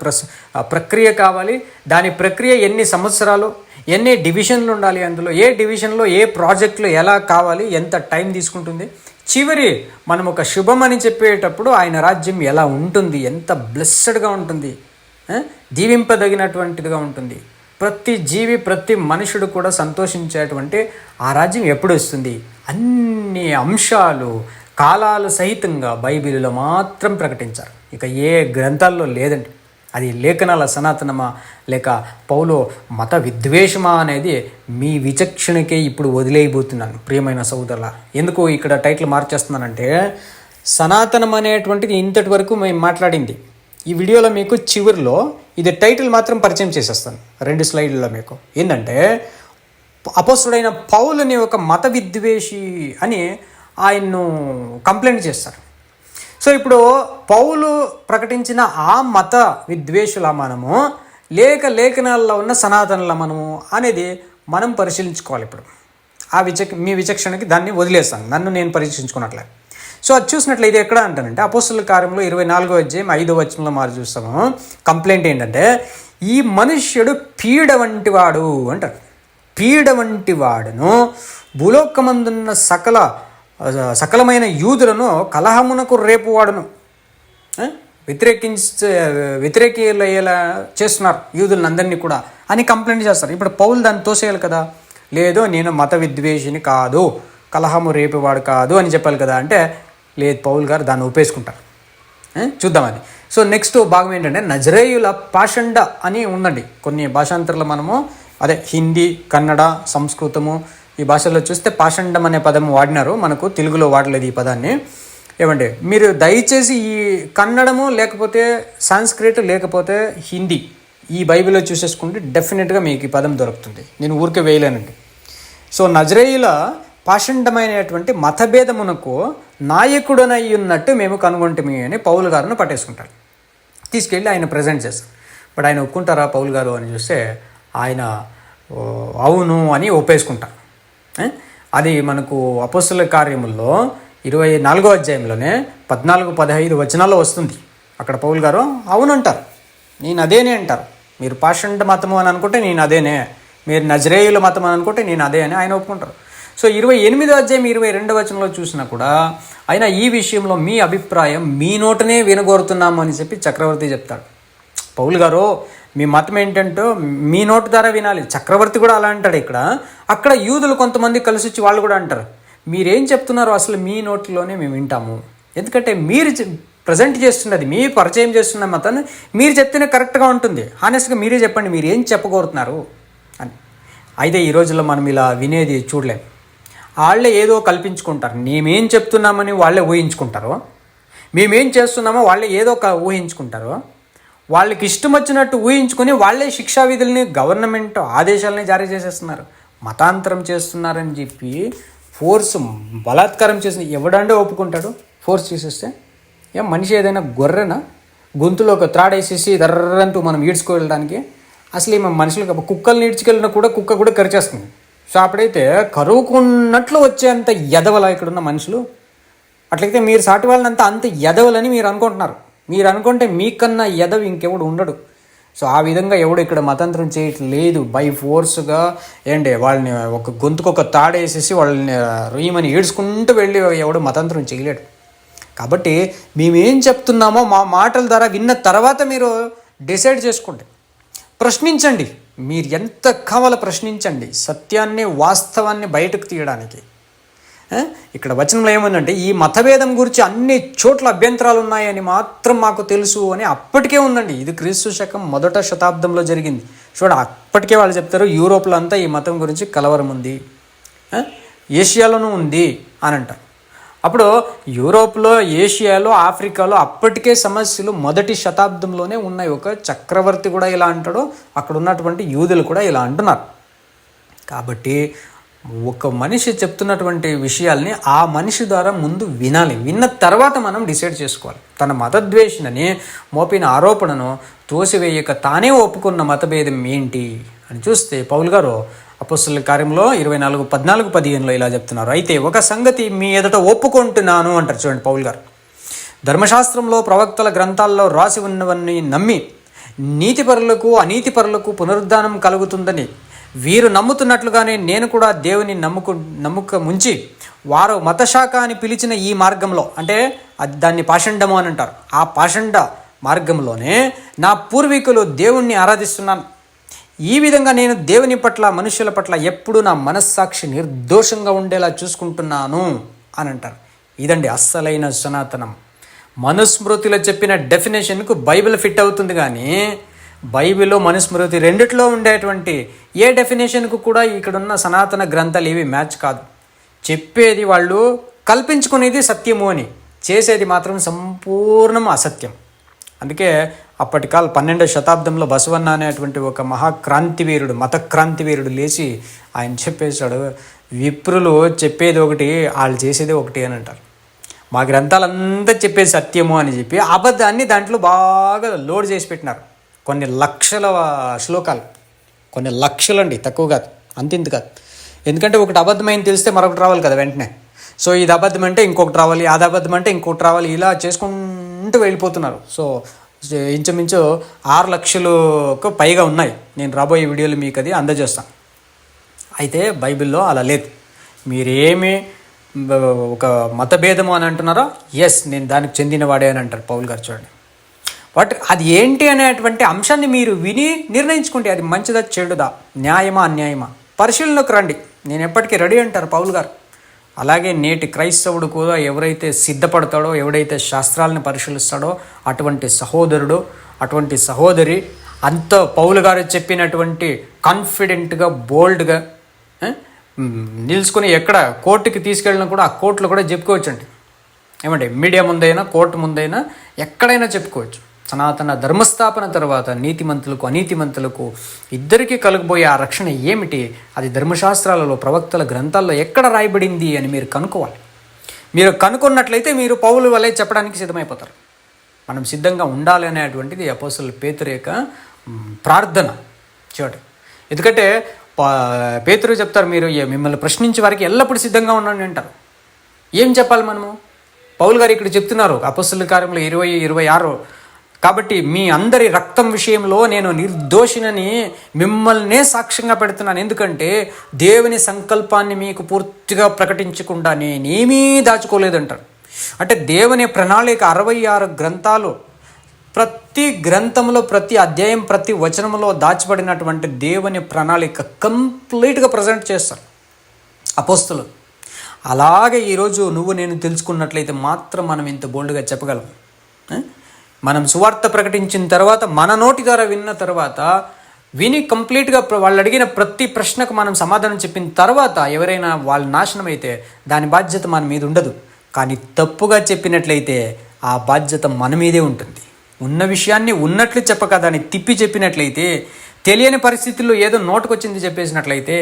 ప్రక్రియ కావాలి, దాని ప్రక్రియ ఎన్ని సంవత్సరాలు, ఎన్ని డివిజన్లు ఉండాలి, అందులో ఏ డివిజన్లో ఏ ప్రాజెక్టులు ఎలా కావాలి, ఎంత టైం తీసుకుంటుంది, చివరి మనం ఒక శుభం అని చెప్పేటప్పుడు ఆయన రాజ్యం ఎలా ఉంటుంది, ఎంత బ్లెస్సడ్గా ఉంటుంది, దీవింపదగినటువంటిదిగా ఉంటుంది. ప్రతి జీవి, ప్రతి మనుషుడు కూడా సంతోషించేటువంటి ఆ రాజ్యం ఎప్పుడు వస్తుంది, అన్ని అంశాలు కాలాలు సహితంగా బైబిల్లో మాత్రం ప్రకటించారు. ఇక ఏ గ్రంథాల్లో లేదండి. అది లేఖనాల సనాతనమా లేక పౌలు మత విద్వేషమా అనేది మీ విచక్షణకే ఇప్పుడు వదిలేయబోతున్నాను ప్రియమైన సోదరుల. ఎందుకు ఇక్కడ టైటిల్ మార్చేస్తున్నానంటే, సనాతనం అనేటువంటిది ఇంతటి వరకు మేము మాట్లాడింది. ఈ వీడియోలో మీకు చివరిలో ఇది టైటిల్ మాత్రం పరిచయం చేసేస్తాను 2 స్లైడ్లలో. మీకు ఏంటంటే, అపోస్తుడైన పౌలుని ఒక మత విద్వేషి అని ఆయన్ను కంప్లైంట్ చేస్తారు. సో ఇప్పుడు పౌలు ప్రకటించిన ఆ మత విద్వేషుల మనము లేక లేఖనాల్లో ఉన్న సనాతనల మనము అనేది మనం పరిశీలించుకోవాలి. ఇప్పుడు మీ విచక్షణకి దాన్ని వదిలేస్తాను, నన్ను నేను పరిశీలించుకున్నట్లే. సో అది చూసినట్లయితే ఎక్కడ అంటానంటే, అపోస్తుల కార్యంలో 24వ అధ్యాయం 5వ వచనంలో మరి చూస్తాము. కంప్లైంట్ ఏంటంటే, ఈ మనుష్యుడు పీడ వంటి వాడు అంటారు. పీడ వంటి వాడును భూలోకమందున్న సకలమైన యూదులను కలహమునకు రేపువాడును. వ్యతిరేకీలయ్యేలా చేస్తున్నారు యూదులను అందరినీ కూడా అని కంప్లైంట్ చేస్తారు. ఇప్పుడు పౌలు దాన్ని తోసేయాలి కదా. లేదు, నేను మత విద్వేషిని కాదు, కలహము రేపేవాడు కాదు అని చెప్పాలి కదా. అంటే లేదు, పౌలు గారు దాన్ని ఒప్పేసుకుంటారు. చూద్దాం అది. సో నెక్స్ట్ భాగం ఏంటంటే, నజరేయుల పాషండ అని ఉందండి. కొన్ని భాషాంతరాలు మనము అదే హిందీ, కన్నడ, సంస్కృతము ఈ భాషల్లో చూస్తే పాషండం అనే పదం వాడినారు, మనకు తెలుగులో వాడలేదు ఈ పదాన్ని. ఏమండి, మీరు దయచేసి ఈ కన్నడము లేకపోతే సాంస్క్రిట్ లేకపోతే హిందీ ఈ బైబిల్లో చూసేసుకుంటే డెఫినెట్గా మీకు ఈ పదం దొరుకుతుంది. నేను ఊరికే వేయలేనండి. సో నజరేయుల పాషండమైనటువంటి మతభేదమునకు నాయకుడనై ఉన్నట్టు మేము కనుగొంటమి అని పౌలు గారిని పట్టేసుకుంటారు. తీసుకెళ్ళి ఆయన ప్రజెంట్ చేస్తారు. బట్ ఆయన ఒప్పుకుంటారా పౌలు గారు అని చూస్తే ఆయన అవును అని ఒప్పేసుకుంటారు. అది మనకు అపోస్తలుల కార్యముల్లో 24వ అధ్యాయంలోనే 14-15 వచనాల్లో వస్తుంది. అక్కడ పౌలు గారు అవునంటారు, నేను అదేనే అంటారు. మీరు పాషండ మతము అని అనుకుంటే నేను అదేనే, మీరు నజరేయుల మతం అని అనుకుంటే నేను అదే అని ఆయన ఒప్పుకుంటారు. సో 28వ అధ్యాయం 22వ వచనంలో చూసినా కూడా ఆయన ఈ విషయంలో మీ అభిప్రాయం మీ నోటనే వినగోరుతున్నాము అని చెప్పి చక్రవర్తి చెప్తాడు. పౌలు గారు మీ మతం ఏంటంటో మీ నోటి ద్వారా వినాలి. చక్రవర్తి కూడా అలా అంటాడు. అక్కడ యూదులు కొంతమంది కలిసి వచ్చి వాళ్ళు కూడా అంటారు, మీరేం చెప్తున్నారో అసలు మీ నోటిలోనే మేము వింటాము. ఎందుకంటే మీరు ప్రజెంట్ చేస్తున్నది, మీరు పరిచయం చేస్తున్న మతాన్ని మీరు చెప్తేనే కరెక్ట్గా ఉంటుంది. హానెస్ట్గా మీరే చెప్పండి మీరు ఏం చెప్పగోరుతున్నారు అని. అయితే ఈ రోజుల్లో మనం ఇలా వినేది చూడలేము. వాళ్ళే ఏదో కల్పించుకుంటారు. మేమేం చెప్తున్నామని వాళ్ళే ఊహించుకుంటారు, మేమేం చేస్తున్నామో వాళ్ళే ఏదో ఊహించుకుంటారు. వాళ్ళకి ఇష్టం వచ్చినట్టు ఊహించుకొని వాళ్ళే శిక్షా విధుల్ని, గవర్నమెంట్ ఆదేశాలని జారీ చేసేస్తున్నారు. మతాంతరం చేస్తున్నారని చెప్పి ఫోర్స్, బలాత్కారం చేసిన ఎవడంటే ఒప్పుకుంటాడు? ఫోర్స్ చేసేస్తే ఏం మనిషి ఏదైనా గొర్రెనా? గొంతులో ఒక త్రాడేసేసి దర్రంటూ మనం ఈడ్చుకోవడానికి? అసలు ఏమో మనుషులకు కుక్కల్ని ఈడ్చుకెళ్ళినా కూడా కుక్క కూడా కరిచేస్తుంది. సో అప్పుడైతే కరువుకున్నట్లు వచ్చేంత ఎదవలా ఇక్కడున్న మనుషులు. అట్లయితే మీరు సాటి వాళ్ళంతా అంత ఎదవలని మీరు అనుకుంటున్నారు. మీరు అనుకుంటే మీకన్నా ఎదవి ఇంకెవడు ఉండడు. సో ఆ విధంగా ఎవడు ఇక్కడ మతాంతరం చేయట్లేదు. బై ఫోర్స్గా వాళ్ళని ఒక గొంతుకు ఒక తాడేసేసి వాళ్ళని రొయ్యమని ఏడ్చుకుంటూ వెళ్ళి ఎవడు మతాంతరం చేయలేడు. కాబట్టి మేమేం చెప్తున్నామో మా మాటల ద్వారా విన్న తర్వాత మీరు డిసైడ్ చేసుకోండి, ప్రశ్నించండి. మీరు ఎంత కావాలో ప్రశ్నించండి, సత్యాన్ని వాస్తవాన్ని బయటకు తీయడానికి. ఇక్కడ వచనంలో ఏముందంటే ఈ మతభేదం గురించి అన్ని చోట్ల అభ్యంతరాలు ఉన్నాయని మాత్రం మాకు తెలుసు అని అప్పటికే ఉందండి. ఇది క్రీస్తు శకం 1వ శతాబ్దంలో జరిగింది. చూడ అప్పటికే వాళ్ళు చెప్తారు యూరోప్లో అంతా ఈ మతం గురించి కలవరం ఉంది, ఏషియాలోనూ ఉంది అని అంటారు. అప్పుడు యూరోప్లో, ఏషియాలో, ఆఫ్రికాలో అప్పటికే సమస్యలు 1వ శతాబ్దంలోనే ఉన్నాయి. ఒక చక్రవర్తి కూడా ఇలా అంటాడు, అక్కడ ఉన్నటువంటి యూదులు కూడా ఇలా అంటున్నారు. కాబట్టి ఒక మనిషి చెప్తున్నటువంటి విషయాల్ని ఆ మనిషి ద్వారా ముందు వినాలి. విన్న తర్వాత మనం డిసైడ్ చేసుకోవాలి. తన మతద్వేషణని మోపిన ఆరోపణను తోసివేయక తానే ఒప్పుకున్న మతభేదం ఏంటి అని చూస్తే పౌలు గారు అపోస్తలుల కార్యంలో 24:14-15 ఇలా చెప్తున్నారు. అయితే ఒక సంగతి మీ ఎదుట ఒప్పుకుంటున్నాను అంటారు. చూడండి పౌలు గారు, ధర్మశాస్త్రంలో, ప్రవక్తల గ్రంథాల్లో రాసి ఉన్నవన్నీ నమ్మి నీతిపరులకు అనీతిపరులకు పునరుద్ధానం కలుగుతుందని వీరు నమ్ముతున్నట్లుగానే నేను కూడా దేవుని నమ్ముక ముంచి వారు మతశాఖ అని పిలిచిన ఈ మార్గంలో, అంటే దాన్ని పాషండము అని అంటారు, ఆ పాషండ మార్గంలోనే నా పూర్వీకులు దేవుణ్ణి ఆరాధిస్తున్నాను. ఈ విధంగా నేను దేవుని పట్ల, మనుషుల పట్ల ఎప్పుడూ నా మనస్సాక్షి నిర్దోషంగా ఉండేలా చూసుకుంటున్నాను అని అంటారు. ఇదండి అస్సలైన సనాతనం. మనుస్మృతిలో చెప్పిన డెఫినేషన్కు బైబిల్ ఫిట్ అవుతుంది, కానీ బైబిల్లో మనుస్మృతి రెండిట్లో ఉండేటువంటి ఏ డెఫినేషన్కు కూడా ఇక్కడున్న సనాతన గ్రంథాలు ఏవి మ్యాచ్ కాదు. చెప్పేది వాళ్ళు కల్పించుకునేది సత్యము అని, చేసేది మాత్రం సంపూర్ణం అసత్యం. అందుకే అప్పటికాల 12వ శతాబ్దంలో బసవన్న అనేటువంటి ఒక మహాక్రాంతివీరుడు, మత క్రాంతివీరుడు లేచి ఆయన చెప్పేశాడు, విప్రులు చెప్పేది ఒకటి, వాళ్ళు చేసేది ఒకటి అని అంటారు. మా గ్రంథాలంతా చెప్పేది సత్యము అని చెప్పి అబద్ధాన్ని దాంట్లో బాగా లోడ్ చేసి పెట్టినారు. కొన్ని లక్షల శ్లోకాలు, కొన్ని లక్షలండి, తక్కువ కాదు, అంతింత కాదు. ఎందుకంటే ఒకటి అబద్ధమైంది తెలిస్తే మరొకటి రావాలి కదా వెంటనే. సో ఇది అబద్ధం అంటే ఇంకొకటి రావాలి, అది అబద్ధం అంటే ఇంకొకటి రావాలి, ఇలా చేసుకుంటూ వెళ్ళిపోతున్నారు. సో ఇంచుమించు 6 లక్షలకు పైగా ఉన్నాయి. నేను రాబోయే వీడియోలు మీకు అది అందజేస్తాను. అయితే బైబిల్లో అలా లేదు. మీరేమి ఒక మతభేదము అని అంటున్నారో, ఎస్ నేను దానికి చెందినవాడే అని అంటారు పౌలు గారు. చూడండి, బట్ అది ఏంటి అనేటువంటి అంశాన్ని మీరు విని నిర్ణయించుకుంటే అది మంచిదా చెడుదా, న్యాయమా అన్యాయమా, పరిశీలనకు రండి. నేను ఎప్పటికీ రెడీ అంటారు పౌలు గారు. అలాగే నేటి క్రైస్తవుడు కూడా ఎవరైతే సిద్ధపడతాడో, ఎవడైతే శాస్త్రాలను పరిశీలిస్తాడో అటువంటి సహోదరుడు, అటువంటి సహోదరి అంత పౌలు గారు చెప్పినటువంటి కాన్ఫిడెంట్గా బోల్డ్గా నిలుచుకొని ఎక్కడ కోర్టుకి తీసుకెళ్ళినా కూడా ఆ కోర్టులో కూడా చెప్పుకోవచ్చండి. ఏమంటే మీడియా ముందైనా కోర్టు ముందైనా ఎక్కడైనా చెప్పుకోవచ్చు. సనాతన ధర్మస్థాపన తర్వాత నీతిమంతులకు అనీతిమంతులకు ఇద్దరికీ కలుగబోయే ఆ రక్షణ ఏమిటి, అది ధర్మశాస్త్రాలలో ప్రవక్తల గ్రంథాల్లో ఎక్కడ రాయబడింది అని మీరు కనుక్కోవాలి. మీరు కనుక్కున్నట్లయితే మీరు పౌలు వలె చెప్పడానికి సిద్ధమైపోతారు. మనం సిద్ధంగా ఉండాలి అనేటువంటిది అపోస్తలుల పేతురు యొక్క ప్రార్థన చూడండి. ఎందుకంటే పేతురు చెప్తారు, మీరు మిమ్మల్ని ప్రశ్నించే వారికి ఎల్లప్పుడూ సిద్ధంగా ఉండండి అంటారు. ఏం చెప్పాలి మనము? పౌలు గారు ఇక్కడ చెప్తున్నారు అపోస్తలుల కార్యములు 20:26, కాబట్టి మీ అందరి రక్తం విషయంలో నేను నిర్దోషినని మిమ్మల్నే సాక్ష్యంగా పెడుతున్నాను. ఎందుకంటే దేవుని సంకల్పాన్ని మీకు పూర్తిగా ప్రకటించకుండా నేనేమీ దాచుకోలేదంటారు. అంటే దేవుని ప్రణాళిక 66 గ్రంథాలు, ప్రతి గ్రంథంలో ప్రతి అధ్యాయం ప్రతి వచనంలో దాచబడినటువంటి దేవుని ప్రణాళిక కంప్లీట్గా ప్రజెంట్ చేస్తారు అపోస్తలులు. అలాగే ఈరోజు నువ్వు నేను తెలుసుకున్నట్లయితే మాత్రం మనం ఇంత బోల్డ్గా చెప్పగలం. మనం సువార్త ప్రకటించిన తర్వాత, మన నోటి ద్వారా విన్న తర్వాత, విని కంప్లీట్గా వాళ్ళు అడిగిన ప్రతి ప్రశ్నకు మనం సమాధానం చెప్పిన తర్వాత ఎవరైనా వాళ్ళు నాశనం అయితే దాని బాధ్యత మన మీద ఉండదు. కానీ తప్పుగా చెప్పినట్లయితే ఆ బాధ్యత మన మీదే ఉంటుంది. ఉన్న విషయాన్ని ఉన్నట్లు చెప్పక దాన్ని తిప్పి చెప్పినట్లయితే, తెలియని పరిస్థితుల్లో ఏదో నోటుకొచ్చింది చెప్పేసినట్లయితే,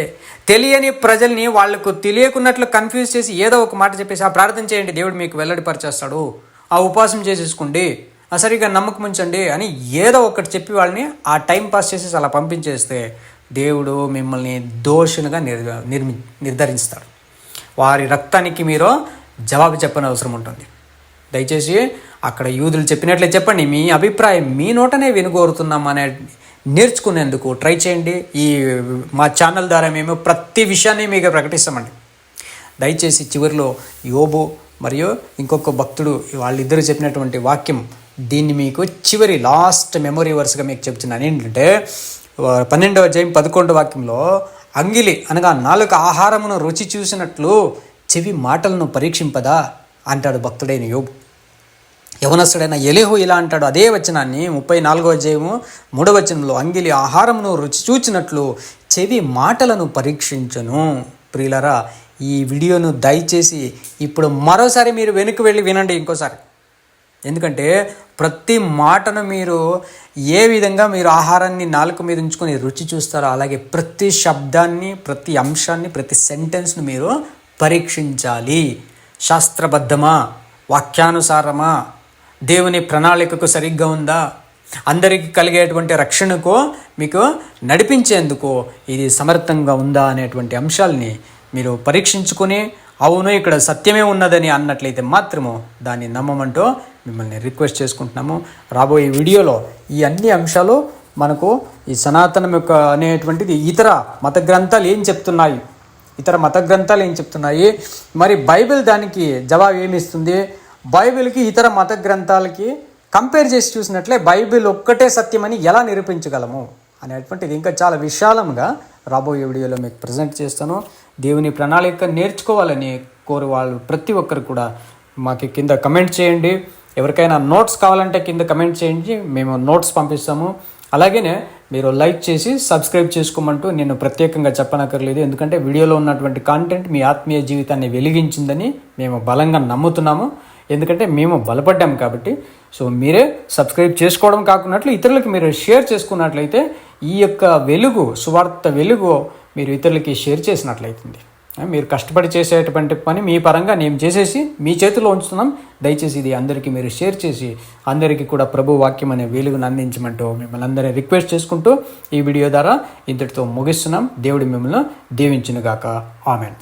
తెలియని ప్రజల్ని వాళ్లకు తెలియకున్నట్లు కన్ఫ్యూజ్ చేసి ఏదో ఒక మాట చెప్పేసి ఆ ప్రార్థన చేయండి దేవుడు మీకు వెల్లడిపరిచేస్తాడు, ఆ ఉపవాసం చేసేసుకోండి, ఆ సరిగ్గా నమ్మకం ఉంచండి అని ఏదో ఒకటి చెప్పి వాళ్ళని ఆ టైం పాస్ చేసేసి అలా పంపించేస్తే దేవుడు మిమ్మల్ని దోషునిగా నిర్ధారిస్తాడు. వారి రక్తానికి మీరు జవాబు చెప్పని అవసరం ఉంటుంది. దయచేసి అక్కడ యూదులు చెప్పినట్లే చెప్పండి, మీ అభిప్రాయం మీ నోటనే వినుగోరుతున్నాం అనే నేర్చుకునేందుకు ట్రై చేయండి. ఈ మా ఛానల్ ద్వారా మేము ప్రతి విషయాన్ని మీకు ప్రకటిస్తామండి. దయచేసి చివరిలో యోబు మరియు ఇంకొక భక్తుడు వాళ్ళిద్దరూ చెప్పినటువంటి వాక్యం, దీన్ని మీకు చివరి లాస్ట్ మెమొరీ వర్స్గా మీకు చెప్తున్నాను. ఏంటంటే 12వ అధ్యాయం 11వ వాక్యంలో, అంగిలి అనగా నాలుక ఆహారమును రుచి చూసినట్లు చెవి మాటలను పరీక్షింపదా అంటాడు భక్తుడైన యోబు. యవనస్తుడైన ఎలీహు ఇలా అంటాడు అదే వచనాన్ని 34వ అధ్యాయము 3వ వచనంలో, అంగిలి ఆహారమును రుచి చూచినట్లు చెవి మాటలను పరీక్షించను. ప్రియులారా, ఈ వీడియోను దయచేసి ఇప్పుడు మరోసారి మీరు వెనక్కి వెళ్ళి వినండి ఇంకోసారి. ఎందుకంటే ప్రతి మాటను మీరు ఏ విధంగా మీరు ఆహారాన్ని నాలుక మీద ఉంచుకొని రుచి చూస్తారో అలాగే ప్రతి శబ్దాన్ని, ప్రతి అంశాన్ని, ప్రతి సెంటెన్స్ను మీరు పరీక్షించాలి. శాస్త్రబద్ధమా, వాక్యానుసారమా, దేవుని ప్రణాళికకు సరిగ్గా ఉందా, అందరికీ కలిగేటువంటి రక్షణకు మీకు నడిపించేందుకు ఇది సమర్థంగా ఉందా అనేటువంటి అంశాలని మీరు పరీక్షించుకొని, అవును ఇక్కడ సత్యమే ఉన్నదని అన్నట్లయితే మాత్రము దాన్ని నమ్మమంటూ మిమ్మల్ని రిక్వెస్ట్ చేసుకుంటున్నాము. రాబోయే వీడియోలో ఈ అన్ని అంశాలు మనకు ఈ సనాతనం యొక్క అనేటువంటిది ఇతర మత గ్రంథాలు ఏం చెప్తున్నాయి, మరి బైబిల్ దానికి జవాబు ఏమిస్తుంది, బైబిల్కి ఇతర మత గ్రంథాలకి కంపేర్ చేసి చూసినట్లే బైబిల్ ఒక్కటే సత్యమని ఎలా నిరూపించగలము అనేటువంటిది ఇంకా చాలా విశాలంగా రాబోయే వీడియోలో మీకు ప్రజెంట్ చేస్తాను. దేవుని ప్రణాళిక నేర్చుకోవాలని కోరు వాళ్ళు ప్రతి ఒక్కరు కూడా మాకు కింద కమెంట్ చేయండి. ఎవరికైనా నోట్స్ కావాలంటే కింద కమెంట్ చేయండి, మేము నోట్స్ పంపిస్తాము. అలాగే మీరు లైక్ చేసి సబ్స్క్రైబ్ చేసుకోమంటూ నేను ప్రత్యేకంగా చెప్పనక్కర్లేదు. ఎందుకంటే వీడియోలో ఉన్నటువంటి కాంటెంట్ మీ ఆత్మీయ జీవితాన్ని వెలిగించిందని మేము బలంగా నమ్ముతున్నాము. ఎందుకంటే మేము బలపడ్డాము కాబట్టి. సో మీరే సబ్స్క్రైబ్ చేసుకోవడం కాకున్నట్లు ఇతరులకు మీరు షేర్ చేసుకున్నట్లయితే ఈ యొక్క వెలుగు, సువార్త వెలుగు మీరు ఇతరులకి షేర్ చేసినట్లయితుంది. మీరు కష్టపడి చేసేటువంటి పని మీ పరంగా నేను చేసేసి మీ చేతిలో ఉంచుతున్నాం. దయచేసి ఇది అందరికీ మీరు షేర్ చేసి అందరికీ కూడా ప్రభు వాక్యం అనే వెలుగును అందించమంటూ మిమ్మల్ని అందరినీ రిక్వెస్ట్ చేసుకుంటూ ఈ వీడియో ద్వారా ఇంతటితో ముగిస్తున్నాం. దేవుడు మిమ్మల్ని దీవించునుగాక. ఆమెన్.